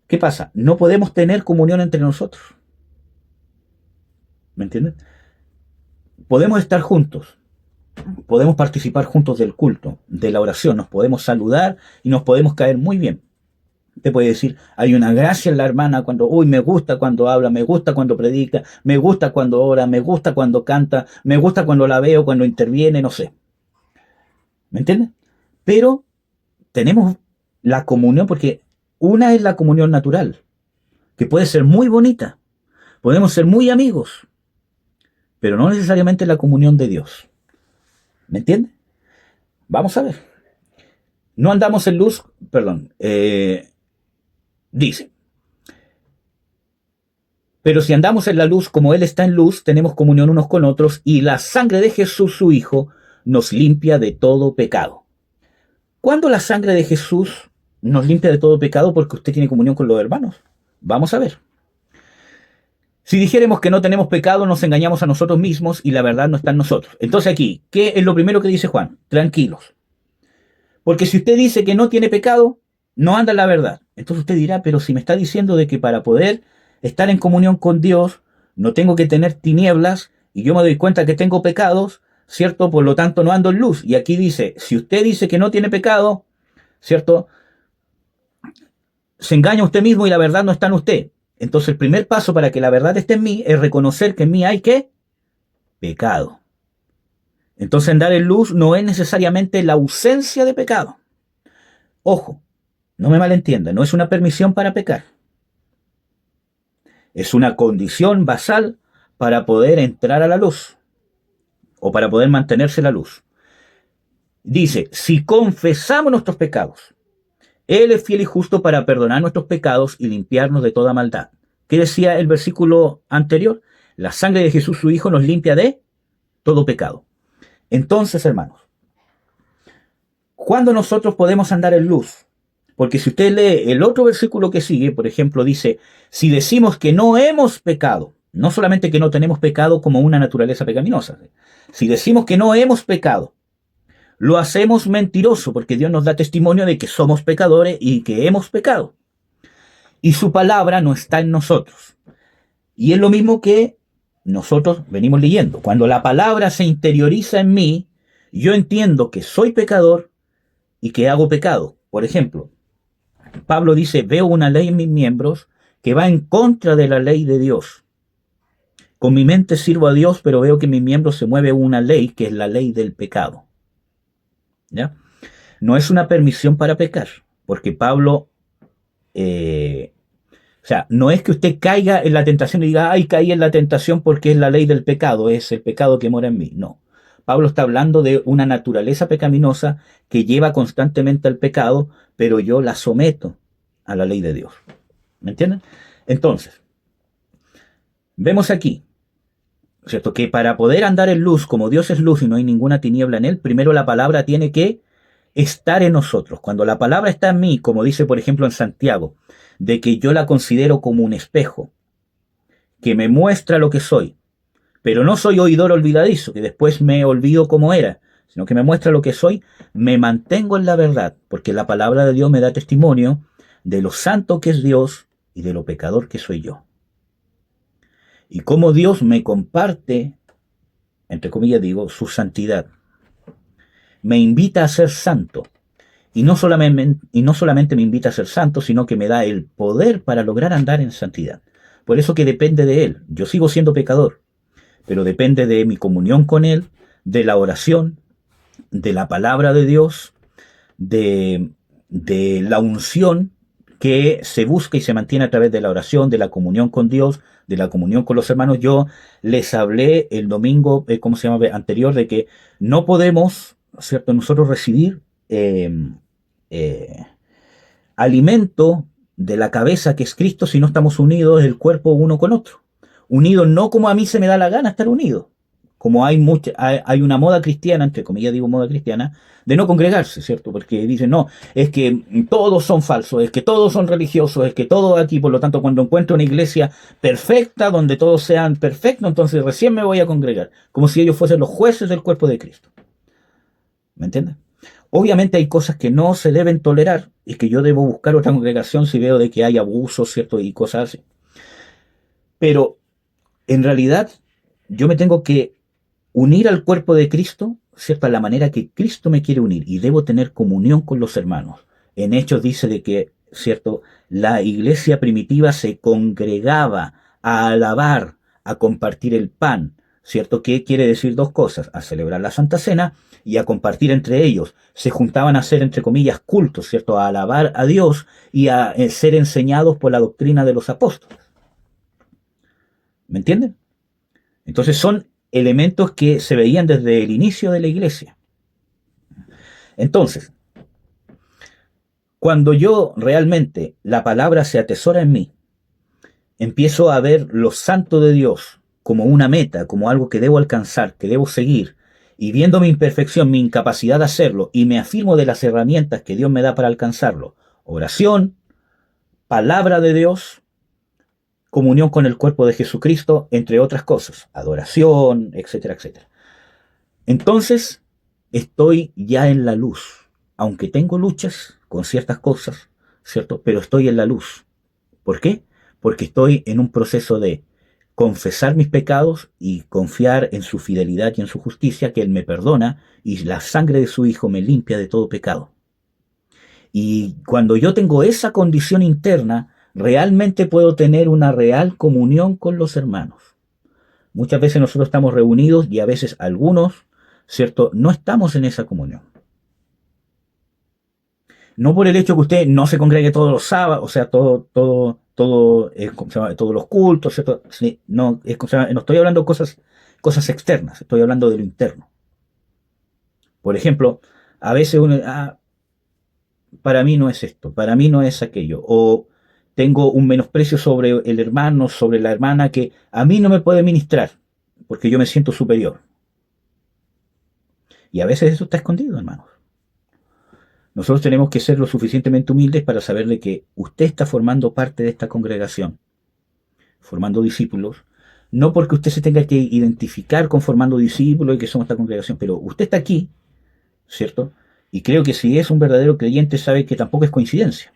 ¿Qué pasa? No podemos tener comunión entre nosotros. ¿Me entienden? Podemos estar juntos, podemos participar juntos del culto, de la oración, nos podemos saludar y nos podemos caer muy bien. Te puede decir, hay una gracia en la hermana cuando, me gusta cuando habla, me gusta cuando predica, me gusta cuando ora, me gusta cuando canta, me gusta cuando la veo, cuando interviene, no sé. ¿Me entiendes? Pero tenemos la comunión, porque una es la comunión natural, que puede ser muy bonita, podemos ser muy amigos, pero no necesariamente la comunión de Dios. ¿Me entiendes? Vamos a ver. No andamos en luz, dice, pero si andamos en la luz como Él está en luz, tenemos comunión unos con otros y la sangre de Jesús, su Hijo, nos limpia de todo pecado. ¿Cuándo la sangre de Jesús nos limpia de todo pecado? Porque usted tiene comunión con los hermanos. Vamos a ver. Si dijéramos que no tenemos pecado, nos engañamos a nosotros mismos y la verdad no está en nosotros. Entonces aquí, ¿qué es lo primero que dice Juan? Tranquilos. Porque si usted dice que no tiene pecado, no anda en la verdad. Entonces usted dirá, pero si me está diciendo de que para poder estar en comunión con Dios, no tengo que tener tinieblas y yo me doy cuenta que tengo pecados, ¿cierto? Por lo tanto no ando en luz. Y aquí dice, si usted dice que no tiene pecado, ¿cierto? Se engaña usted mismo y la verdad no está en usted. Entonces el primer paso para que la verdad esté en mí es reconocer que en mí hay ¿qué? Pecado. Entonces andar en luz no es necesariamente la ausencia de pecado. Ojo, no me malentienda, no es una permisión para pecar. Es una condición basal para poder entrar a la luz o para poder mantenerse la luz. Dice, si confesamos nuestros pecados, Él es fiel y justo para perdonar nuestros pecados y limpiarnos de toda maldad. ¿Qué decía el versículo anterior? La sangre de Jesús, su Hijo, nos limpia de todo pecado. Entonces, hermanos, ¿cuándo nosotros podemos andar en luz? Porque si usted lee el otro versículo que sigue, por ejemplo, dice, si decimos que no hemos pecado, no solamente que no tenemos pecado como una naturaleza pecaminosa, si decimos que no hemos pecado, lo hacemos mentiroso, porque Dios nos da testimonio de que somos pecadores y que hemos pecado. Y su palabra no está en nosotros. Y es lo mismo que nosotros venimos leyendo. Cuando la palabra se interioriza en mí, yo entiendo que soy pecador y que hago pecado. Por ejemplo, Pablo dice, veo una ley en mis miembros que va en contra de la ley de Dios. Con mi mente sirvo a Dios, pero veo que en mis miembros se mueve una ley que es la ley del pecado. ¿Ya? No es una permisión para pecar, porque Pablo, no es que usted caiga en la tentación y diga, caí en la tentación porque es la ley del pecado, es el pecado que mora en mí. No. Pablo está hablando de una naturaleza pecaminosa que lleva constantemente al pecado, pero yo la someto a la ley de Dios. ¿Me entienden? Entonces, vemos aquí, ¿cierto? Que para poder andar en luz, como Dios es luz y no hay ninguna tiniebla en Él, primero la palabra tiene que estar en nosotros. Cuando la palabra está en mí, como dice por ejemplo en Santiago, de que yo la considero como un espejo, que me muestra lo que soy, pero no soy oidor olvidadizo, que después me olvido cómo era, sino que me muestra lo que soy, me mantengo en la verdad, porque la palabra de Dios me da testimonio de lo santo que es Dios y de lo pecador que soy yo. Y cómo Dios me comparte, entre comillas digo, su santidad. Me invita a ser santo. Y no solamente me invita a ser santo, sino que me da el poder para lograr andar en santidad. Por eso que depende de Él. Yo sigo siendo pecador, pero depende de mi comunión con Él, de la oración, de la palabra de Dios, de la unción que se busca y se mantiene a través de la oración, de la comunión con Dios, de la comunión con los hermanos. Yo les hablé el domingo, ¿cómo se llama? Anterior, de que no podemos, ¿cierto? Nosotros recibir eh, eh, alimento de la cabeza que es Cristo si no estamos unidos el cuerpo uno con otro. Unidos no como a mí se me da la gana estar unidos. Como hay una moda cristiana, entre comillas digo moda cristiana, de no congregarse, ¿cierto? Porque dicen, no, es que todos son falsos, es que todos son religiosos, es que todo aquí, por lo tanto, cuando encuentro una iglesia perfecta, donde todos sean perfectos, entonces recién me voy a congregar, como si ellos fuesen los jueces del cuerpo de Cristo. ¿Me entiendes? Obviamente hay cosas que no se deben tolerar y que yo debo buscar otra congregación si veo de que hay abusos, ¿cierto? Y cosas así. Pero en realidad yo me tengo que unir al cuerpo de Cristo, ¿cierto? A la manera que Cristo me quiere unir y debo tener comunión con los hermanos. En Hechos dice de que, ¿cierto? La iglesia primitiva se congregaba a alabar, a compartir el pan, ¿cierto? ¿Qué quiere decir dos cosas? A celebrar la Santa Cena y a compartir entre ellos. Se juntaban a hacer, entre comillas, cultos, ¿cierto? A alabar a Dios y a ser enseñados por la doctrina de los apóstoles. ¿Me entienden? Entonces son elementos que se veían desde el inicio de la iglesia. Entonces, cuando yo realmente la palabra se atesora en mí, empiezo a ver lo santo de Dios como una meta, como algo que debo alcanzar, que debo seguir, y viendo mi imperfección, mi incapacidad de hacerlo, y me afirmo de las herramientas que Dios me da para alcanzarlo, oración, palabra de Dios, comunión con el cuerpo de Jesucristo, entre otras cosas, adoración, etcétera, etcétera. Entonces, estoy ya en la luz, aunque tengo luchas con ciertas cosas, ¿cierto? Pero estoy en la luz. ¿Por qué? Porque estoy en un proceso de confesar mis pecados y confiar en su fidelidad y en su justicia, que Él me perdona y la sangre de su Hijo me limpia de todo pecado. Y cuando yo tengo esa condición interna, realmente puedo tener una real comunión con los hermanos. Muchas veces nosotros estamos reunidos y a veces algunos, ¿cierto? No estamos en esa comunión. No por el hecho que usted no se congregue todos los sábados, o sea, todos los cultos, ¿cierto? Sí, no, no estoy hablando de cosas externas, estoy hablando de lo interno. Por ejemplo, a veces uno, para mí no es esto, para mí no es aquello, o tengo un menosprecio sobre el hermano, sobre la hermana que a mí no me puede ministrar, porque yo me siento superior. Y a veces eso está escondido, hermanos. Nosotros tenemos que ser lo suficientemente humildes para saber de que usted está formando parte de esta congregación, formando discípulos, no porque usted se tenga que identificar con formando discípulos y que somos esta congregación, pero usted está aquí, ¿cierto? Y creo que si es un verdadero creyente sabe que tampoco es coincidencia.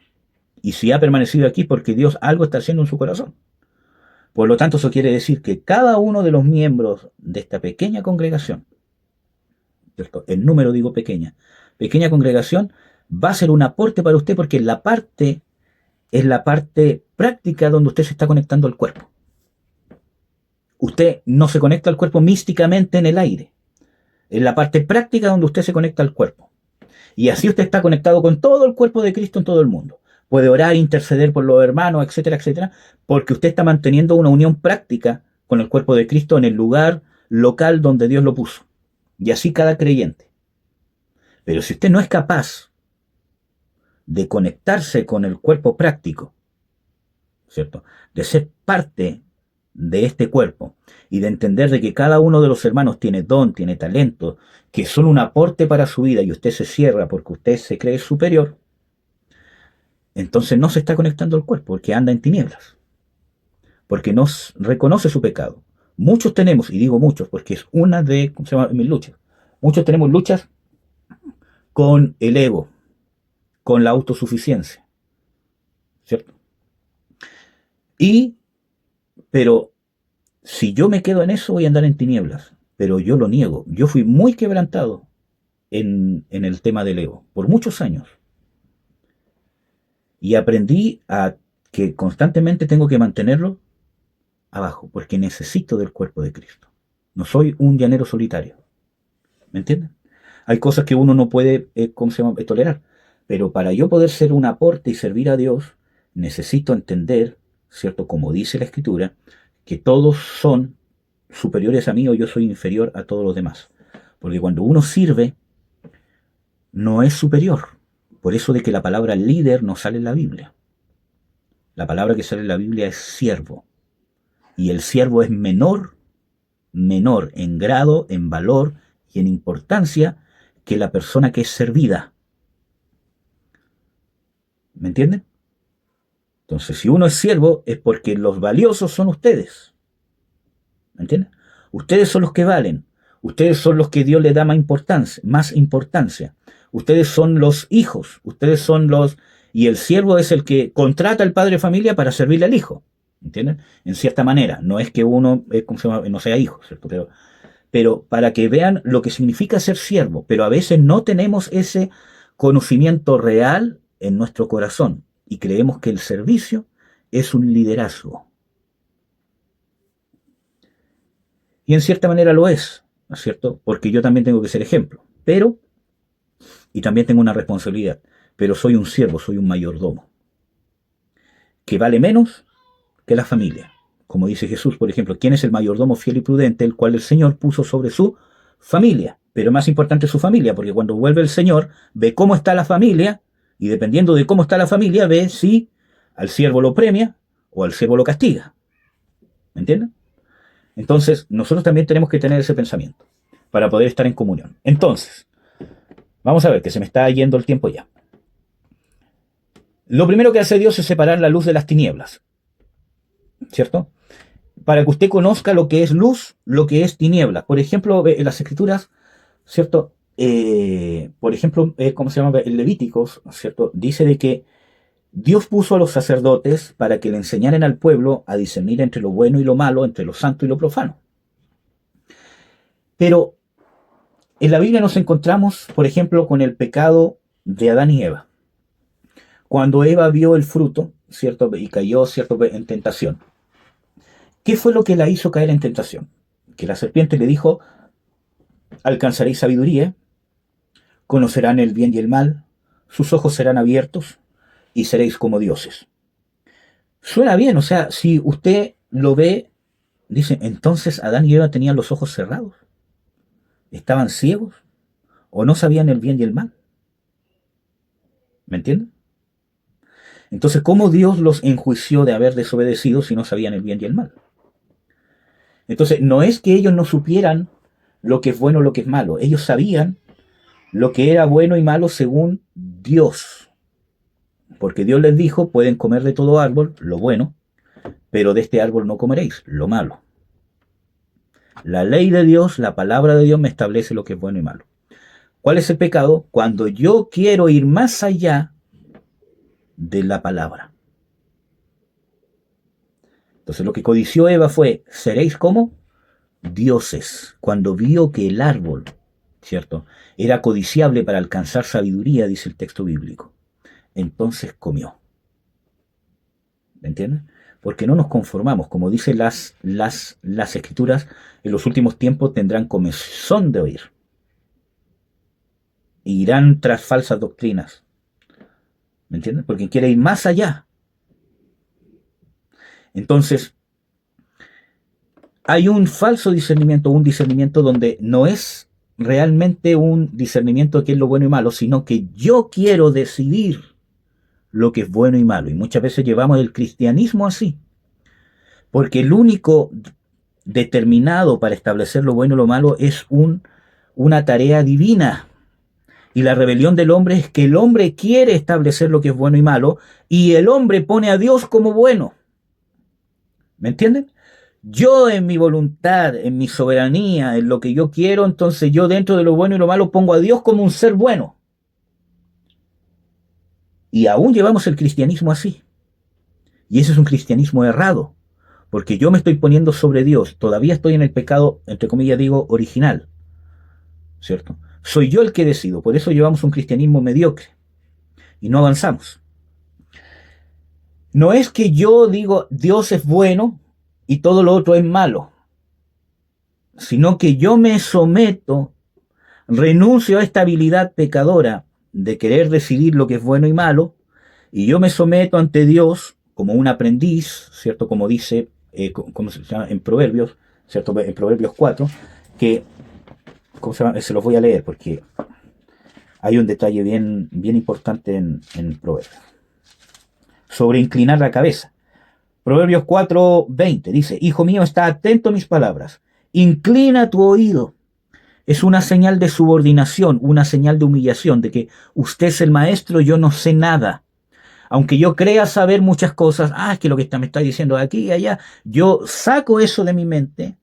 Y si ha permanecido aquí porque Dios algo está haciendo en su corazón. Por lo tanto, eso quiere decir que cada uno de los miembros de esta pequeña congregación, ¿cierto? El número digo pequeña congregación, va a ser un aporte para usted porque es la parte práctica donde usted se está conectando al cuerpo. Usted no se conecta al cuerpo místicamente en el aire. Es la parte práctica donde usted se conecta al cuerpo. Y así usted está conectado con todo el cuerpo de Cristo en todo el mundo. Puede orar, interceder por los hermanos, etcétera, etcétera, porque usted está manteniendo una unión práctica con el cuerpo de Cristo en el lugar local donde Dios lo puso. Y así cada creyente. Pero si usted no es capaz de conectarse con el cuerpo práctico, ¿cierto? De ser parte de este cuerpo y de entender de que cada uno de los hermanos tiene don, tiene talento, que son un aporte para su vida y usted se cierra porque usted se cree superior, entonces no se está conectando al cuerpo porque anda en tinieblas, porque no reconoce su pecado. Muchos tenemos, y digo muchos porque es una de, ¿cómo se llama?, mis luchas, muchos tenemos luchas con el ego, con la autosuficiencia, ¿cierto? Pero si yo me quedo en eso voy a andar en tinieblas, pero yo lo niego. Yo fui muy quebrantado en el tema del ego, por muchos años. Y aprendí a que constantemente tengo que mantenerlo abajo, porque necesito del cuerpo de Cristo. No soy un llanero solitario. ¿Me entienden? Hay cosas que uno no puede, ¿cómo se llama?, tolerar. Pero para yo poder ser un aporte y servir a Dios, necesito entender, ¿cierto? Como dice la Escritura, que todos son superiores a mí o yo soy inferior a todos los demás. Porque cuando uno sirve, no es superior. Por eso de que la palabra líder no sale en la Biblia. La palabra que sale en la Biblia es siervo. Y el siervo es menor en grado, en valor y en importancia que la persona que es servida. ¿Me entienden? Entonces, si uno es siervo, es porque los valiosos son ustedes. ¿Me entienden? Ustedes son los que valen. Ustedes son los que Dios le da más importancia. Ustedes son los hijos. Ustedes son los... Y el siervo es el que contrata al padre de familia para servirle al hijo. ¿Entienden? En cierta manera. No es que uno no sea hijo, ¿cierto? Pero para que vean lo que significa ser siervo. Pero a veces no tenemos ese conocimiento real en nuestro corazón. Y creemos que el servicio es un liderazgo. Y en cierta manera lo es, ¿no es cierto? Porque yo también tengo que ser ejemplo. Y también tengo una responsabilidad. Pero soy un siervo, soy un mayordomo. Que vale menos que la familia. Como dice Jesús, por ejemplo, ¿quién es el mayordomo fiel y prudente, el cual el Señor puso sobre su familia? Pero más importante su familia, porque cuando vuelve el Señor, ve cómo está la familia, y dependiendo de cómo está la familia, ve si al siervo lo premia o al siervo lo castiga. ¿Me entienden? Entonces, nosotros también tenemos que tener ese pensamiento para poder estar en comunión. Entonces, vamos a ver, que se me está yendo el tiempo ya. Lo primero que hace Dios es separar la luz de las tinieblas, ¿cierto? Para que usted conozca lo que es luz, lo que es tinieblas. Por ejemplo, en las Escrituras, ¿cierto? Por ejemplo, ¿cómo se llama? En Levíticos, ¿cierto? Dice de que Dios puso a los sacerdotes para que le enseñaran al pueblo a discernir entre lo bueno y lo malo, entre lo santo y lo profano. Pero en la Biblia nos encontramos, por ejemplo, con el pecado de Adán y Eva. Cuando Eva vio el fruto, ¿cierto? Y cayó, ¿cierto? En tentación. ¿Qué fue lo que la hizo caer en tentación? Que la serpiente le dijo, alcanzaréis sabiduría, conocerán el bien y el mal, sus ojos serán abiertos y seréis como dioses. Suena bien, o sea, si usted lo ve, dice, entonces Adán y Eva tenían los ojos cerrados, estaban ciegos o no sabían el bien y el mal. ¿Me entienden? Entonces, ¿cómo Dios los enjuició de haber desobedecido si no sabían el bien y el mal? Entonces, no es que ellos no supieran lo que es bueno o lo que es malo. Ellos sabían lo que era bueno y malo según Dios. Porque Dios les dijo, pueden comer de todo árbol, lo bueno, pero de este árbol no comeréis, lo malo. La ley de Dios, la palabra de Dios me establece lo que es bueno y malo. ¿Cuál es el pecado? Cuando yo quiero ir más allá de la palabra. Entonces lo que codició Eva fue, seréis como dioses. Cuando vio que el árbol, ¿cierto?, era codiciable para alcanzar sabiduría, dice el texto bíblico. Entonces comió. ¿Me entienden? Porque no nos conformamos. Como dicen las escrituras, en los últimos tiempos tendrán comezón de oír. E irán tras falsas doctrinas. ¿Me entienden? Porque quiere ir más allá. Entonces, hay un falso discernimiento, un discernimiento donde no es realmente un discernimiento de qué es lo bueno y malo, sino que yo quiero decidir lo que es bueno y malo. Y muchas veces llevamos el cristianismo así. Porque el único determinado para establecer lo bueno y lo malo es una tarea divina. Y la rebelión del hombre es que el hombre quiere establecer lo que es bueno y malo y el hombre pone a Dios como bueno. ¿Me entienden? Yo en mi voluntad, en mi soberanía, en lo que yo quiero, entonces yo dentro de lo bueno y lo malo pongo a Dios como un ser bueno. Y aún llevamos el cristianismo así. Y ese es un cristianismo errado. Porque yo me estoy poniendo sobre Dios. Todavía estoy en el pecado, entre comillas digo, original. ¿Cierto? Soy yo el que decido. Por eso llevamos un cristianismo mediocre. Y no avanzamos. No es que yo digo Dios es bueno y todo lo otro es malo. Sino que yo me someto, renuncio a esta habilidad pecadora de querer decidir lo que es bueno y malo y yo me someto ante Dios como un aprendiz, ¿cierto? Como dice, ¿cómo se llama? En Proverbios, ¿cierto? En Proverbios 4, que, ¿cómo se llama? Se los voy a leer porque hay un detalle bien, bien importante en Proverbios. Sobre inclinar la cabeza. Proverbios 4:20 dice, Hijo mío, está atento a mis palabras, inclina tu oído. Es una señal de subordinación, una señal de humillación, de que usted es el maestro, yo no sé nada. Aunque yo crea saber muchas cosas, es que lo que me está diciendo de aquí y allá, yo saco eso de mi mente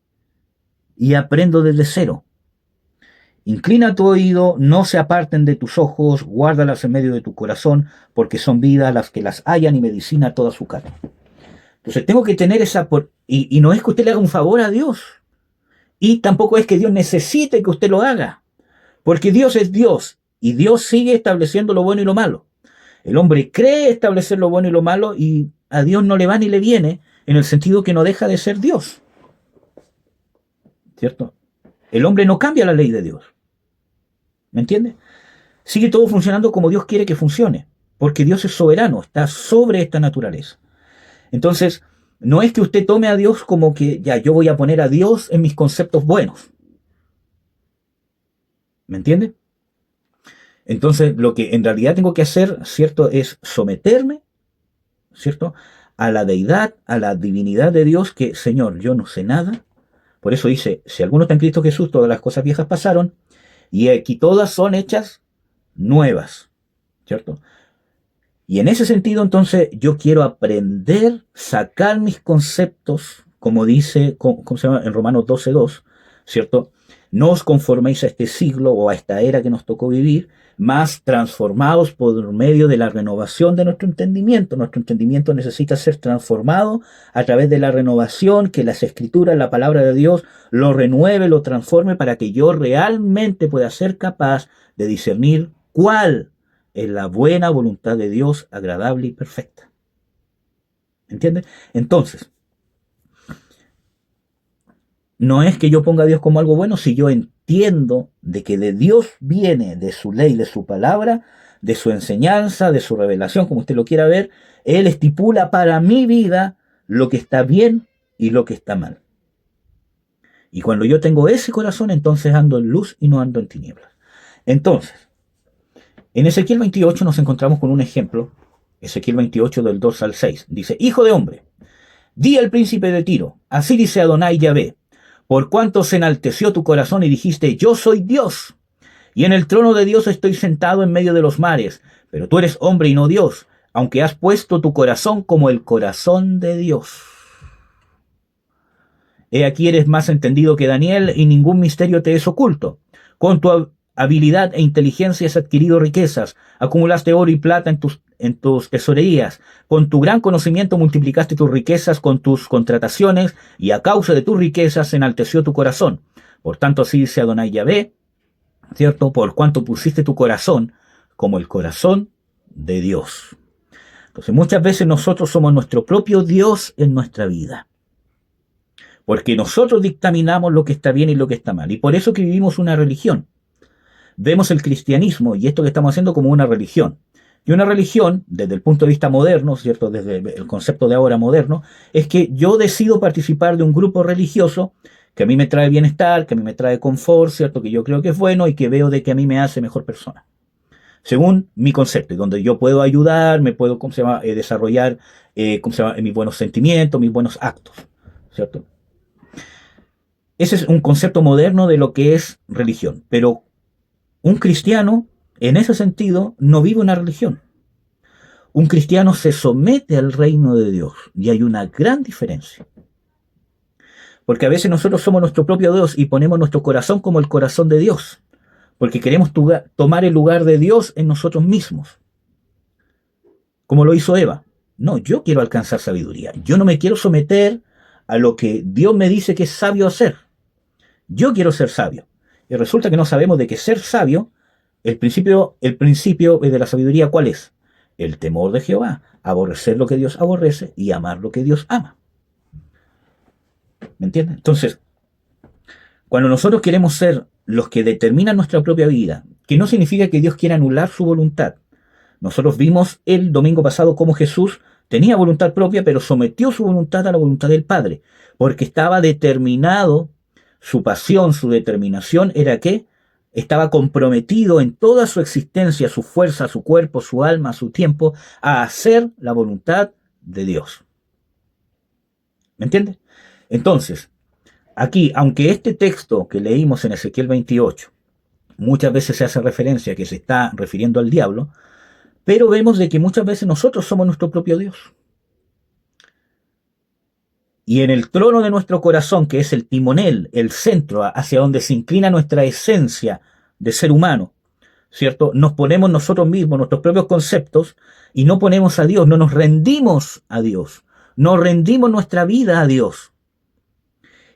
y aprendo desde cero. Inclina tu oído, no se aparten de tus ojos, guárdalas en medio de tu corazón, porque son vida las que las hallan y medicina toda su carne. Entonces tengo que tener esa... Y no es que usted le haga un favor a Dios. Y tampoco es que Dios necesite que usted lo haga. Porque Dios es Dios. Y Dios sigue estableciendo lo bueno y lo malo. El hombre cree establecer lo bueno y lo malo y a Dios no le va ni le viene, en el sentido que no deja de ser Dios. ¿Cierto? El hombre no cambia la ley de Dios. ¿Me entiende? Sigue todo funcionando como Dios quiere que funcione. Porque Dios es soberano, está sobre esta naturaleza. Entonces, no es que usted tome a Dios como que ya yo voy a poner a Dios en mis conceptos buenos. ¿Me entiende? Entonces, lo que en realidad tengo que hacer, ¿cierto?, es someterme, ¿cierto?, a la deidad, a la divinidad de Dios, que, Señor, yo no sé nada. Por eso dice, si alguno está en Cristo Jesús, todas las cosas viejas pasaron, y aquí todas son hechas nuevas, ¿cierto? Y en ese sentido, entonces, yo quiero aprender, sacar mis conceptos, como dice, ¿cómo se llama? En Romanos 12:2, ¿cierto? No os conforméis a este siglo o a esta era que nos tocó vivir, más transformados por medio de la renovación de nuestro entendimiento. Nuestro entendimiento necesita ser transformado a través de la renovación, que las escrituras, la palabra de Dios, lo renueve, lo transforme para que yo realmente pueda ser capaz de discernir cuál es la buena voluntad de Dios, agradable y perfecta. ¿Entiendes? Entonces, no es que yo ponga a Dios como algo bueno si yo entiendo de que de Dios viene, de su ley, de su palabra, de su enseñanza, de su revelación, como usted lo quiera ver. Él estipula para mi vida lo que está bien y lo que está mal. Y cuando yo tengo ese corazón, entonces ando en luz y no ando en tinieblas. Entonces, en Ezequiel 28 nos encontramos con un ejemplo. Ezequiel 28 del 2 al 6. Dice, Hijo de hombre, di al príncipe de Tiro, así dice Adonai Yahvé, por cuanto se enalteció tu corazón y dijiste, yo soy Dios, y en el trono de Dios estoy sentado en medio de los mares, pero tú eres hombre y no Dios, aunque has puesto tu corazón como el corazón de Dios. He aquí eres más entendido que Daniel, y ningún misterio te es oculto. Con tu habilidad e inteligencia has adquirido riquezas, acumulaste oro y plata en tus tesorerías. Con tu gran conocimiento multiplicaste tus riquezas con tus contrataciones, y a causa de tus riquezas se enalteció tu corazón. Por tanto, así dice Adonai Yahvé, ¿cierto? Por cuanto pusiste tu corazón como el corazón de Dios. Entonces, muchas veces nosotros somos nuestro propio Dios en nuestra vida. Porque nosotros dictaminamos lo que está bien y lo que está mal. Y por eso que vivimos una religión. Vemos el cristianismo y esto que estamos haciendo como una religión. Y una religión, desde el punto de vista moderno, ¿cierto? Desde el concepto de ahora moderno, es que yo decido participar de un grupo religioso que a mí me trae bienestar, que a mí me trae confort, ¿cierto? Que yo creo que es bueno y que veo de que a mí me hace mejor persona. Según mi concepto, y donde yo puedo ayudar, me puedo, ¿cómo se llama? Desarrollar, ¿cómo se llama? Mis buenos sentimientos, mis buenos actos, ¿cierto? Ese es un concepto moderno de lo que es religión. Pero un cristiano, en ese sentido, no vive una religión. Un cristiano se somete al reino de Dios. Y hay una gran diferencia. Porque a veces nosotros somos nuestro propio Dios y ponemos nuestro corazón como el corazón de Dios. Porque queremos tomar el lugar de Dios en nosotros mismos. Como lo hizo Eva. No, yo quiero alcanzar sabiduría. Yo no me quiero someter a lo que Dios me dice que es sabio hacer. Yo quiero ser sabio. Y resulta que no sabemos de que ser sabio, el principio de la sabiduría, ¿cuál es? El temor de Jehová, aborrecer lo que Dios aborrece y amar lo que Dios ama. ¿Me entiendes? Entonces, cuando nosotros queremos ser los que determinan nuestra propia vida, que no significa que Dios quiera anular su voluntad, Nosotros vimos el domingo pasado cómo Jesús tenía voluntad propia, pero sometió su voluntad a la voluntad del Padre, porque estaba determinado, su pasión, su determinación era que estaba comprometido en toda su existencia, su fuerza, su cuerpo, su alma, su tiempo, a hacer la voluntad de Dios. ¿Me entiendes? Entonces, aquí, aunque este texto que leímos en Ezequiel 28, muchas veces se hace referencia a que se está refiriendo al diablo, pero vemos de que muchas veces nosotros somos nuestro propio Dios. Y en el trono de nuestro corazón, que es el timonel, el centro hacia donde se inclina nuestra esencia de ser humano, ¿cierto? Nos ponemos nosotros mismos, nuestros propios conceptos, y no ponemos a Dios, no nos rendimos a Dios, no rendimos nuestra vida a Dios.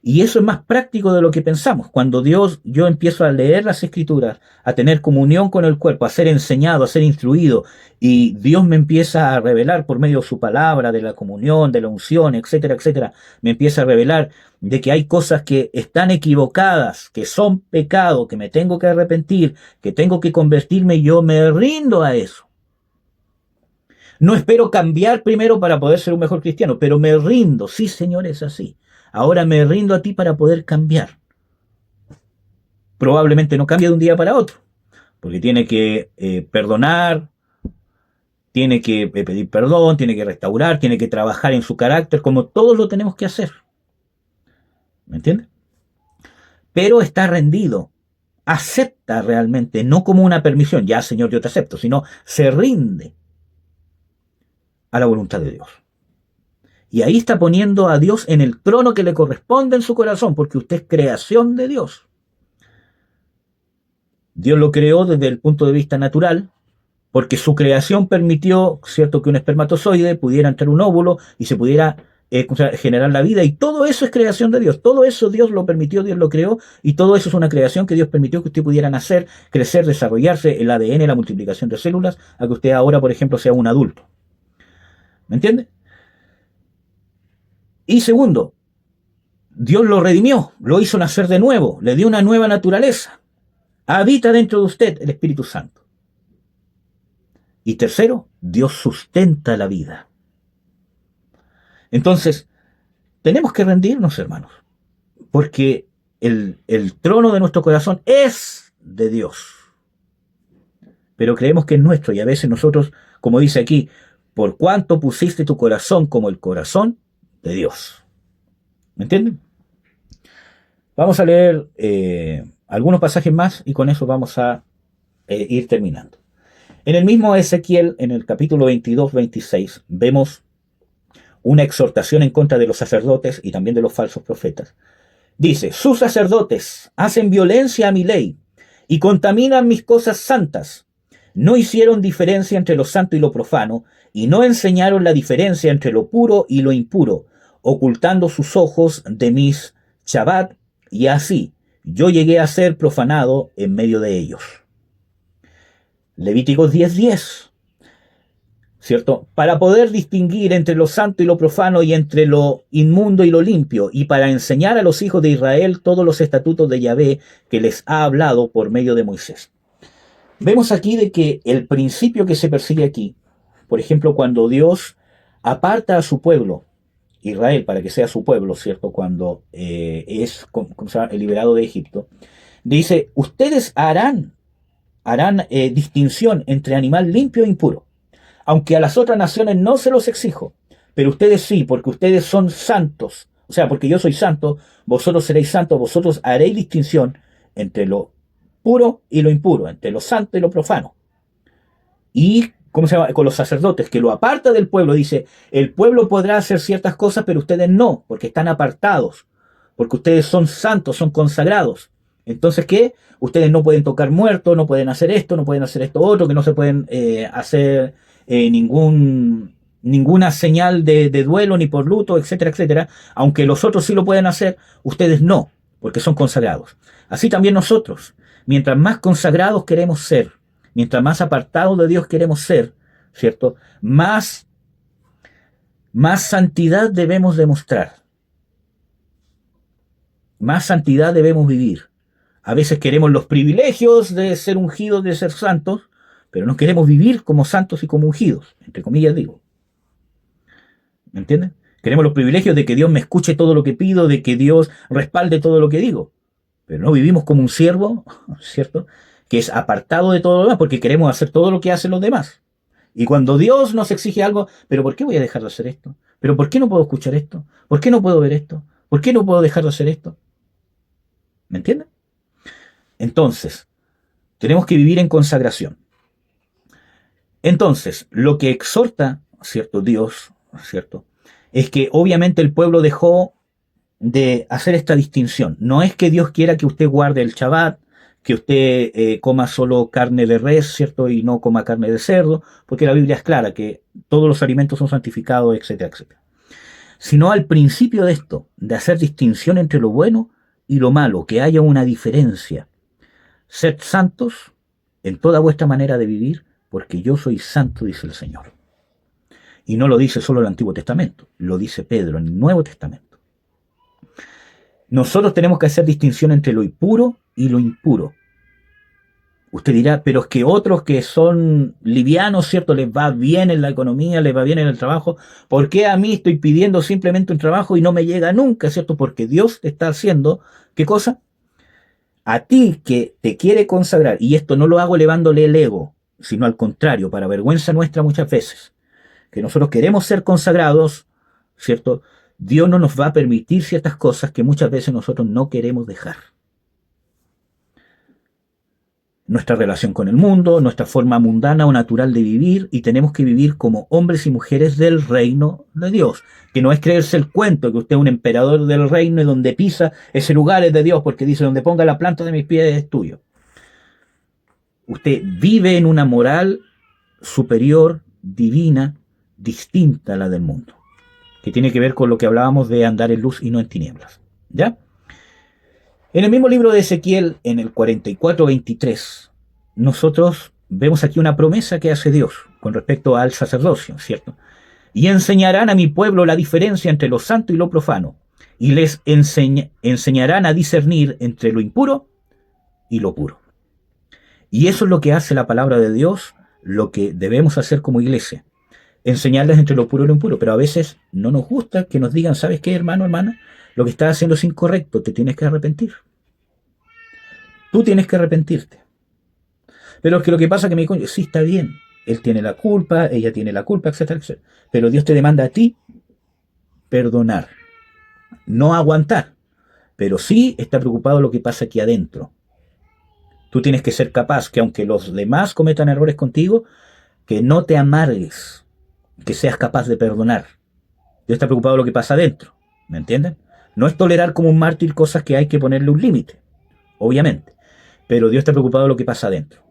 Y eso es más práctico de lo que pensamos. Cuando yo empiezo a leer las Escrituras, a tener comunión con el cuerpo, a ser enseñado, a ser instruido, y Dios me empieza a revelar por medio de su palabra, de la comunión, de la unción, etcétera, etcétera, me empieza a revelar de que hay cosas que están equivocadas, que son pecado, que me tengo que arrepentir, que tengo que convertirme, yo me rindo a eso. No espero cambiar primero para poder ser un mejor cristiano, pero me rindo. Sí, Señor, es así. Ahora me rindo a ti para poder cambiar. Probablemente no cambia de un día para otro, porque tiene que perdonar, tiene que pedir perdón, tiene que restaurar, tiene que trabajar en su carácter, como todos lo tenemos que hacer. ¿Me entiendes? Pero está rendido, acepta realmente, no como una permisión, ya Señor yo te acepto, sino se rinde a la voluntad de Dios. Y ahí está poniendo a Dios en el trono que le corresponde en su corazón, porque usted es creación de Dios. Dios lo creó desde el punto de vista natural, porque su creación permitió, cierto, que un espermatozoide pudiera entrar un óvulo y se pudiera generar la vida, y todo eso es creación de Dios. Todo eso Dios lo permitió, Dios lo creó, y todo eso es una creación que Dios permitió que usted pudiera nacer, crecer, desarrollarse, el ADN, la multiplicación de células, a que usted ahora, por ejemplo, sea un adulto. ¿Me entiende? Y segundo, Dios lo redimió, lo hizo nacer de nuevo, le dio una nueva naturaleza. Habita dentro de usted el Espíritu Santo. Y tercero, Dios sustenta la vida. Entonces, tenemos que rendirnos, hermanos, porque el trono de nuestro corazón es de Dios. Pero creemos que es nuestro, y a veces nosotros, como dice aquí, por cuanto pusiste tu corazón como el corazón de Dios. ¿Me entienden? Vamos a leer algunos pasajes más y con eso vamos a ir terminando. En el mismo Ezequiel, en el capítulo 22-26, vemos una exhortación en contra de los sacerdotes y también de los falsos profetas. Dice, sus sacerdotes hacen violencia a mi ley y contaminan mis cosas santas. No hicieron diferencia entre lo santo y lo profano, y no enseñaron la diferencia entre lo puro y lo impuro, ocultando sus ojos de mis Shabbat, y así yo llegué a ser profanado en medio de ellos. Levíticos 10:10, ¿cierto? Para poder distinguir entre lo santo y lo profano, y entre lo inmundo y lo limpio, y para enseñar a los hijos de Israel todos los estatutos de Yahvé que les ha hablado por medio de Moisés. Vemos aquí de que el principio que se persigue aquí, por ejemplo, cuando Dios aparta a su pueblo, Israel, para que sea su pueblo, ¿cierto? Cuando es liberado de Egipto, dice, ustedes harán distinción entre animal limpio e impuro, aunque a las otras naciones no se los exijo, pero ustedes sí, porque ustedes son santos, o sea, porque yo soy santo, vosotros seréis santos, vosotros haréis distinción entre lo puro y lo impuro, entre lo santo y lo profano. Y ¿cómo se llama? Con los sacerdotes, que lo aparta del pueblo, dice, el pueblo podrá hacer ciertas cosas, pero ustedes no, porque están apartados, porque ustedes son santos, son consagrados. Entonces, ¿qué? Ustedes no pueden tocar muertos, no pueden hacer esto, no pueden hacer esto otro, que no se pueden hacer ninguna señal de duelo, ni por luto, etcétera, etcétera. Aunque los otros sí lo pueden hacer, ustedes no, porque son consagrados. Así también nosotros, mientras más consagrados queremos ser, mientras más apartados de Dios queremos ser, ¿cierto? Más santidad debemos demostrar. Más santidad debemos vivir. A veces queremos los privilegios de ser ungidos, de ser santos, pero no queremos vivir como santos y como ungidos, entre comillas digo. ¿Me entienden? Queremos los privilegios de que Dios me escuche todo lo que pido, de que Dios respalde todo lo que digo, pero no vivimos como un siervo, ¿cierto?, que es apartado de todo lo demás, porque queremos hacer todo lo que hacen los demás. Y cuando Dios nos exige algo, ¿pero por qué voy a dejar de hacer esto? ¿Pero por qué no puedo escuchar esto? ¿Por qué no puedo ver esto? ¿Por qué no puedo dejar de hacer esto? ¿Me entienden? Entonces, tenemos que vivir en consagración. Entonces, lo que exhorta, ¿cierto?, Dios, ¿cierto?, es que obviamente el pueblo dejó de hacer esta distinción. No es que Dios quiera que usted guarde el Shabbat, que usted coma solo carne de res, ¿cierto?, y no coma carne de cerdo, porque la Biblia es clara que todos los alimentos son santificados, etcétera, etcétera. Sino al principio de esto, de hacer distinción entre lo bueno y lo malo, que haya una diferencia. Sed santos en toda vuestra manera de vivir, porque yo soy santo, dice el Señor. Y no lo dice solo el Antiguo Testamento, lo dice Pedro en el Nuevo Testamento. Nosotros tenemos que hacer distinción entre lo impuro y lo impuro. Usted dirá, pero es que otros que son livianos, ¿cierto?, les va bien en la economía, les va bien en el trabajo. ¿Por qué a mí estoy pidiendo simplemente un trabajo y no me llega nunca, ¿cierto? Porque Dios te está haciendo, ¿qué cosa? A ti que te quiere consagrar, y esto no lo hago elevándole el ego, sino al contrario, para vergüenza nuestra muchas veces, que nosotros queremos ser consagrados, ¿cierto? Dios no nos va a permitir ciertas cosas que muchas veces nosotros no queremos dejar. Nuestra relación con el mundo, nuestra forma mundana o natural de vivir, y tenemos que vivir como hombres y mujeres del reino de Dios, que no es creerse el cuento que usted es un emperador del reino y donde pisa ese lugar es de Dios, porque dice, donde ponga la planta de mis pies es tuyo. Usted vive en una moral superior, divina, distinta a la del mundo, que tiene que ver con lo que hablábamos de andar en luz y no en tinieblas. ¿Ya? En el mismo libro de Ezequiel, en el 44:23, nosotros vemos aquí una promesa que hace Dios con respecto al sacerdocio, ¿cierto? Y enseñarán a mi pueblo la diferencia entre lo santo y lo profano, y les enseñarán a discernir entre lo impuro y lo puro. Y eso es lo que hace la palabra de Dios, lo que debemos hacer como iglesia, enseñarles entre lo puro y lo impuro, pero a veces no nos gusta que nos digan, ¿sabes qué, hermano, hermana? Lo que estás haciendo es incorrecto, te tienes que arrepentir. Tú tienes que arrepentirte. Pero es que lo que pasa es que me dijo, sí, está bien, él tiene la culpa, ella tiene la culpa, etcétera, etcétera. Pero Dios te demanda a ti perdonar, no aguantar, pero sí está preocupado lo que pasa aquí adentro. Tú tienes que ser capaz que aunque los demás cometan errores contigo, que no te amargues, que seas capaz de perdonar. Dios está preocupado lo que pasa adentro, ¿me entienden? No es tolerar como un mártir cosas que hay que ponerle un límite, obviamente. Pero Dios está preocupado de lo que pasa adentro.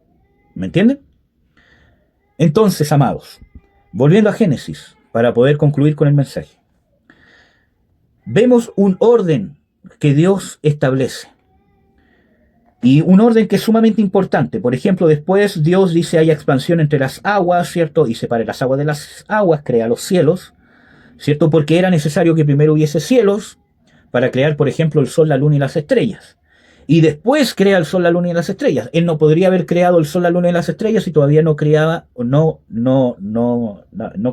¿Me entienden? Entonces, amados, volviendo a Génesis, para poder concluir con el mensaje. Vemos un orden que Dios establece. Y un orden que es sumamente importante. Por ejemplo, después Dios dice hay expansión entre las aguas, ¿cierto? Y separe las aguas de las aguas, crea los cielos, ¿cierto? Porque era necesario que primero hubiese cielos para crear, por ejemplo, el sol, la luna y las estrellas. Y después crea el sol, la luna y las estrellas. Él no podría haber creado el sol, la luna y las estrellas si todavía no creaba, no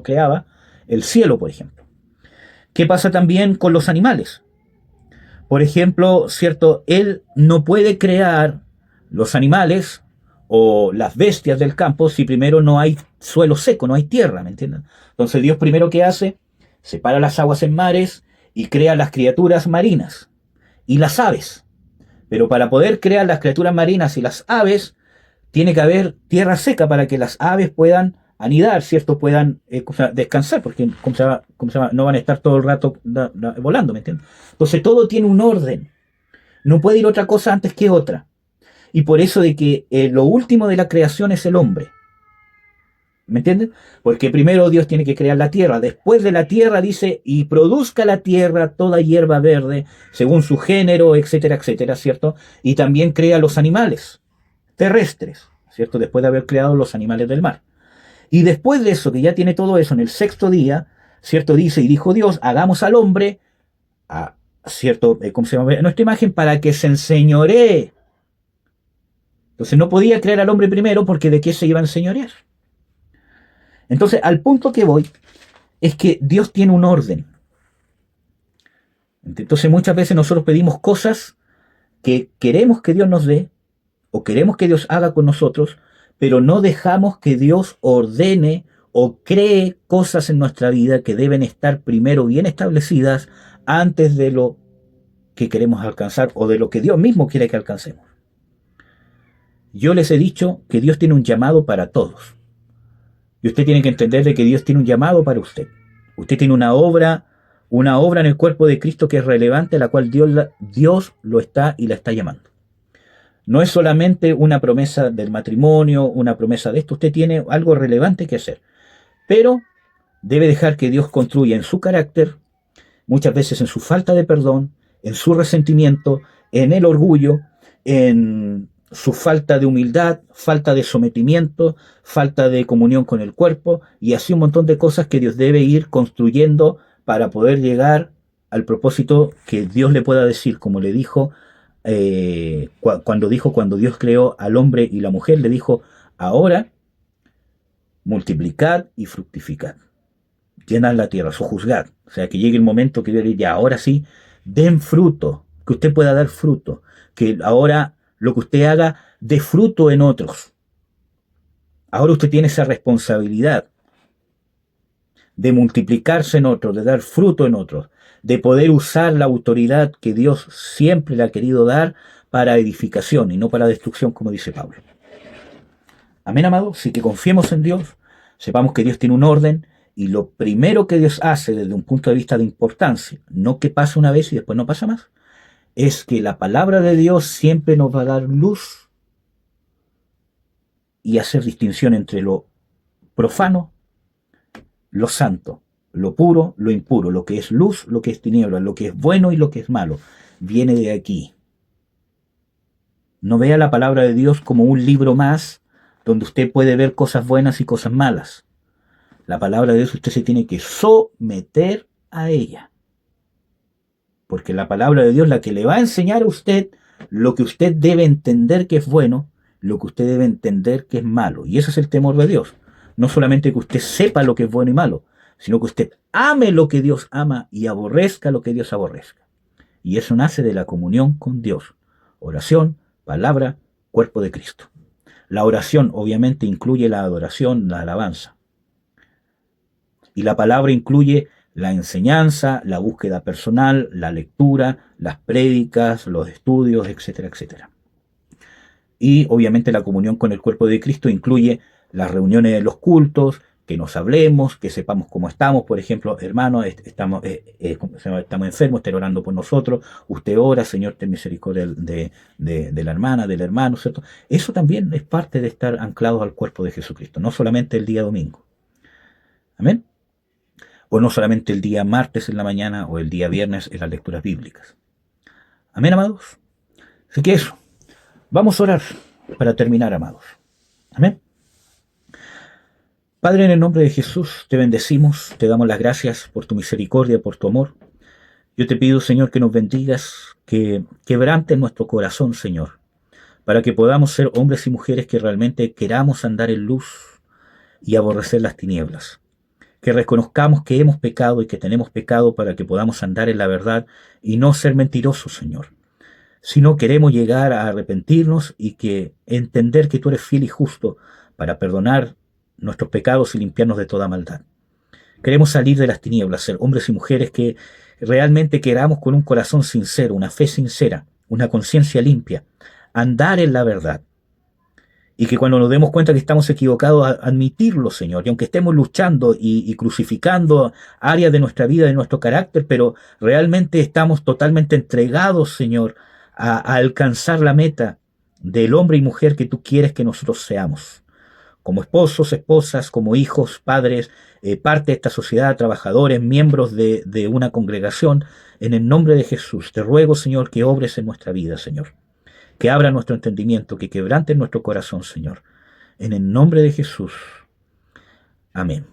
creaba el cielo, por ejemplo. ¿Qué pasa también con los animales? Por ejemplo, ¿cierto? Él no puede crear los animales o las bestias del campo si primero no hay suelo seco, no hay tierra, ¿me entienden? Entonces Dios primero ¿qué hace? Separa las aguas en mares y crea las criaturas marinas y las aves. Pero para poder crear las criaturas marinas y las aves, tiene que haber tierra seca para que las aves puedan anidar, ¿cierto? Puedan descansar, porque no van a estar todo el rato volando, ¿me entiendes? Entonces todo tiene un orden. No puede ir otra cosa antes que otra. Y por eso de que lo último de la creación es el hombre. ¿Me entienden? Porque primero Dios tiene que crear la tierra. Después de la tierra dice, y produzca la tierra toda hierba verde, según su género, etcétera, etcétera, ¿cierto? Y también crea los animales terrestres, ¿cierto? Después de haber creado los animales del mar. Y después de eso, que ya tiene todo eso, en el sexto día, ¿cierto? Dice, y dijo Dios, hagamos al hombre, ¿cierto? ¿Cómo se llama? Nuestra imagen para que se enseñoree Entonces no podía crear al hombre primero porque ¿de qué se iba a enseñorear? Entonces al punto que voy es que Dios tiene un orden. Entonces muchas veces nosotros pedimos cosas que queremos que Dios nos dé o queremos que Dios haga con nosotros, pero no dejamos que Dios ordene o cree cosas en nuestra vida que deben estar primero bien establecidas antes de lo que queremos alcanzar o de lo que Dios mismo quiere que alcancemos. Yo les he dicho que Dios tiene un llamado para todos. Y usted tiene que entender de que Dios tiene un llamado para usted. Usted tiene una obra en el cuerpo de Cristo que es relevante, a la cual Dios lo está y la está llamando. No es solamente una promesa del matrimonio, una promesa de esto. Usted tiene algo relevante que hacer. Pero debe dejar que Dios construya en su carácter, muchas veces en su falta de perdón, en su resentimiento, en el orgullo, en su falta de humildad, falta de sometimiento, falta de comunión con el cuerpo y así un montón de cosas que Dios debe ir construyendo para poder llegar al propósito que Dios le pueda decir, como le dijo cuando Dios creó al hombre y la mujer, le dijo: ahora multiplicad y fructificad, llenad la tierra, sojuzgad. O sea, que llegue el momento que Dios diga: ya, ahora sí, den fruto, que usted pueda dar fruto, que ahora lo que usted haga dé fruto en otros. Ahora usted tiene esa responsabilidad de multiplicarse en otros, de dar fruto en otros, de poder usar la autoridad que Dios siempre le ha querido dar para edificación y no para destrucción, como dice Pablo. Amén, amados. Así que confiemos en Dios, sepamos que Dios tiene un orden y lo primero que Dios hace desde un punto de vista de importancia, no que pase una vez y después no pasa más, es que la palabra de Dios siempre nos va a dar luz y hacer distinción entre lo profano, lo santo, lo puro, lo impuro, lo que es luz, lo que es tiniebla, lo que es bueno y lo que es malo. Viene de aquí. No vea la palabra de Dios como un libro más donde usted puede ver cosas buenas y cosas malas. La palabra de Dios usted se tiene que someter a ella. Porque la palabra de Dios es la que le va a enseñar a usted lo que usted debe entender que es bueno, lo que usted debe entender que es malo. Y ese es el temor de Dios. No solamente que usted sepa lo que es bueno y malo, sino que usted ame lo que Dios ama y aborrezca lo que Dios aborrezca. Y eso nace de la comunión con Dios. Oración, palabra, cuerpo de Cristo. La oración obviamente incluye la adoración, la alabanza. Y la palabra incluye la enseñanza, la búsqueda personal, la lectura, las prédicas, los estudios, etcétera, etcétera. Y obviamente la comunión con el cuerpo de Cristo incluye las reuniones de los cultos, que nos hablemos, que sepamos cómo estamos. Por ejemplo, hermanos, estamos enfermos, estén orando por nosotros. Usted ora: Señor, ten misericordia de la hermana, del hermano, ¿cierto? Eso también es parte de estar anclados al cuerpo de Jesucristo, no solamente el día domingo. Amén. O no solamente el día martes en la mañana o el día viernes en las lecturas bíblicas. Amén, amados. Así que eso. Vamos a orar para terminar, amados. Amén. Padre, en el nombre de Jesús, te bendecimos, te damos las gracias por tu misericordia, por tu amor. Yo te pido, Señor, que nos bendigas, que quebrantes nuestro corazón, Señor, para que podamos ser hombres y mujeres que realmente queramos andar en luz y aborrecer las tinieblas. Que reconozcamos que hemos pecado y que tenemos pecado para que podamos andar en la verdad y no ser mentirosos, Señor. Si no queremos llegar a arrepentirnos y que entender que tú eres fiel y justo para perdonar nuestros pecados y limpiarnos de toda maldad. Queremos salir de las tinieblas, ser hombres y mujeres que realmente queramos con un corazón sincero, una fe sincera, una conciencia limpia, andar en la verdad. Y que cuando nos demos cuenta que estamos equivocados, admitirlo, Señor. Y aunque estemos luchando y crucificando áreas de nuestra vida, de nuestro carácter, pero realmente estamos totalmente entregados, Señor, a alcanzar la meta del hombre y mujer que tú quieres que nosotros seamos. Como esposos, esposas, como hijos, padres, parte de esta sociedad, trabajadores, miembros de una congregación. En el nombre de Jesús, te ruego, Señor, que obres en nuestra vida, Señor. Que abra nuestro entendimiento, que quebrante nuestro corazón, Señor. En el nombre de Jesús. Amén.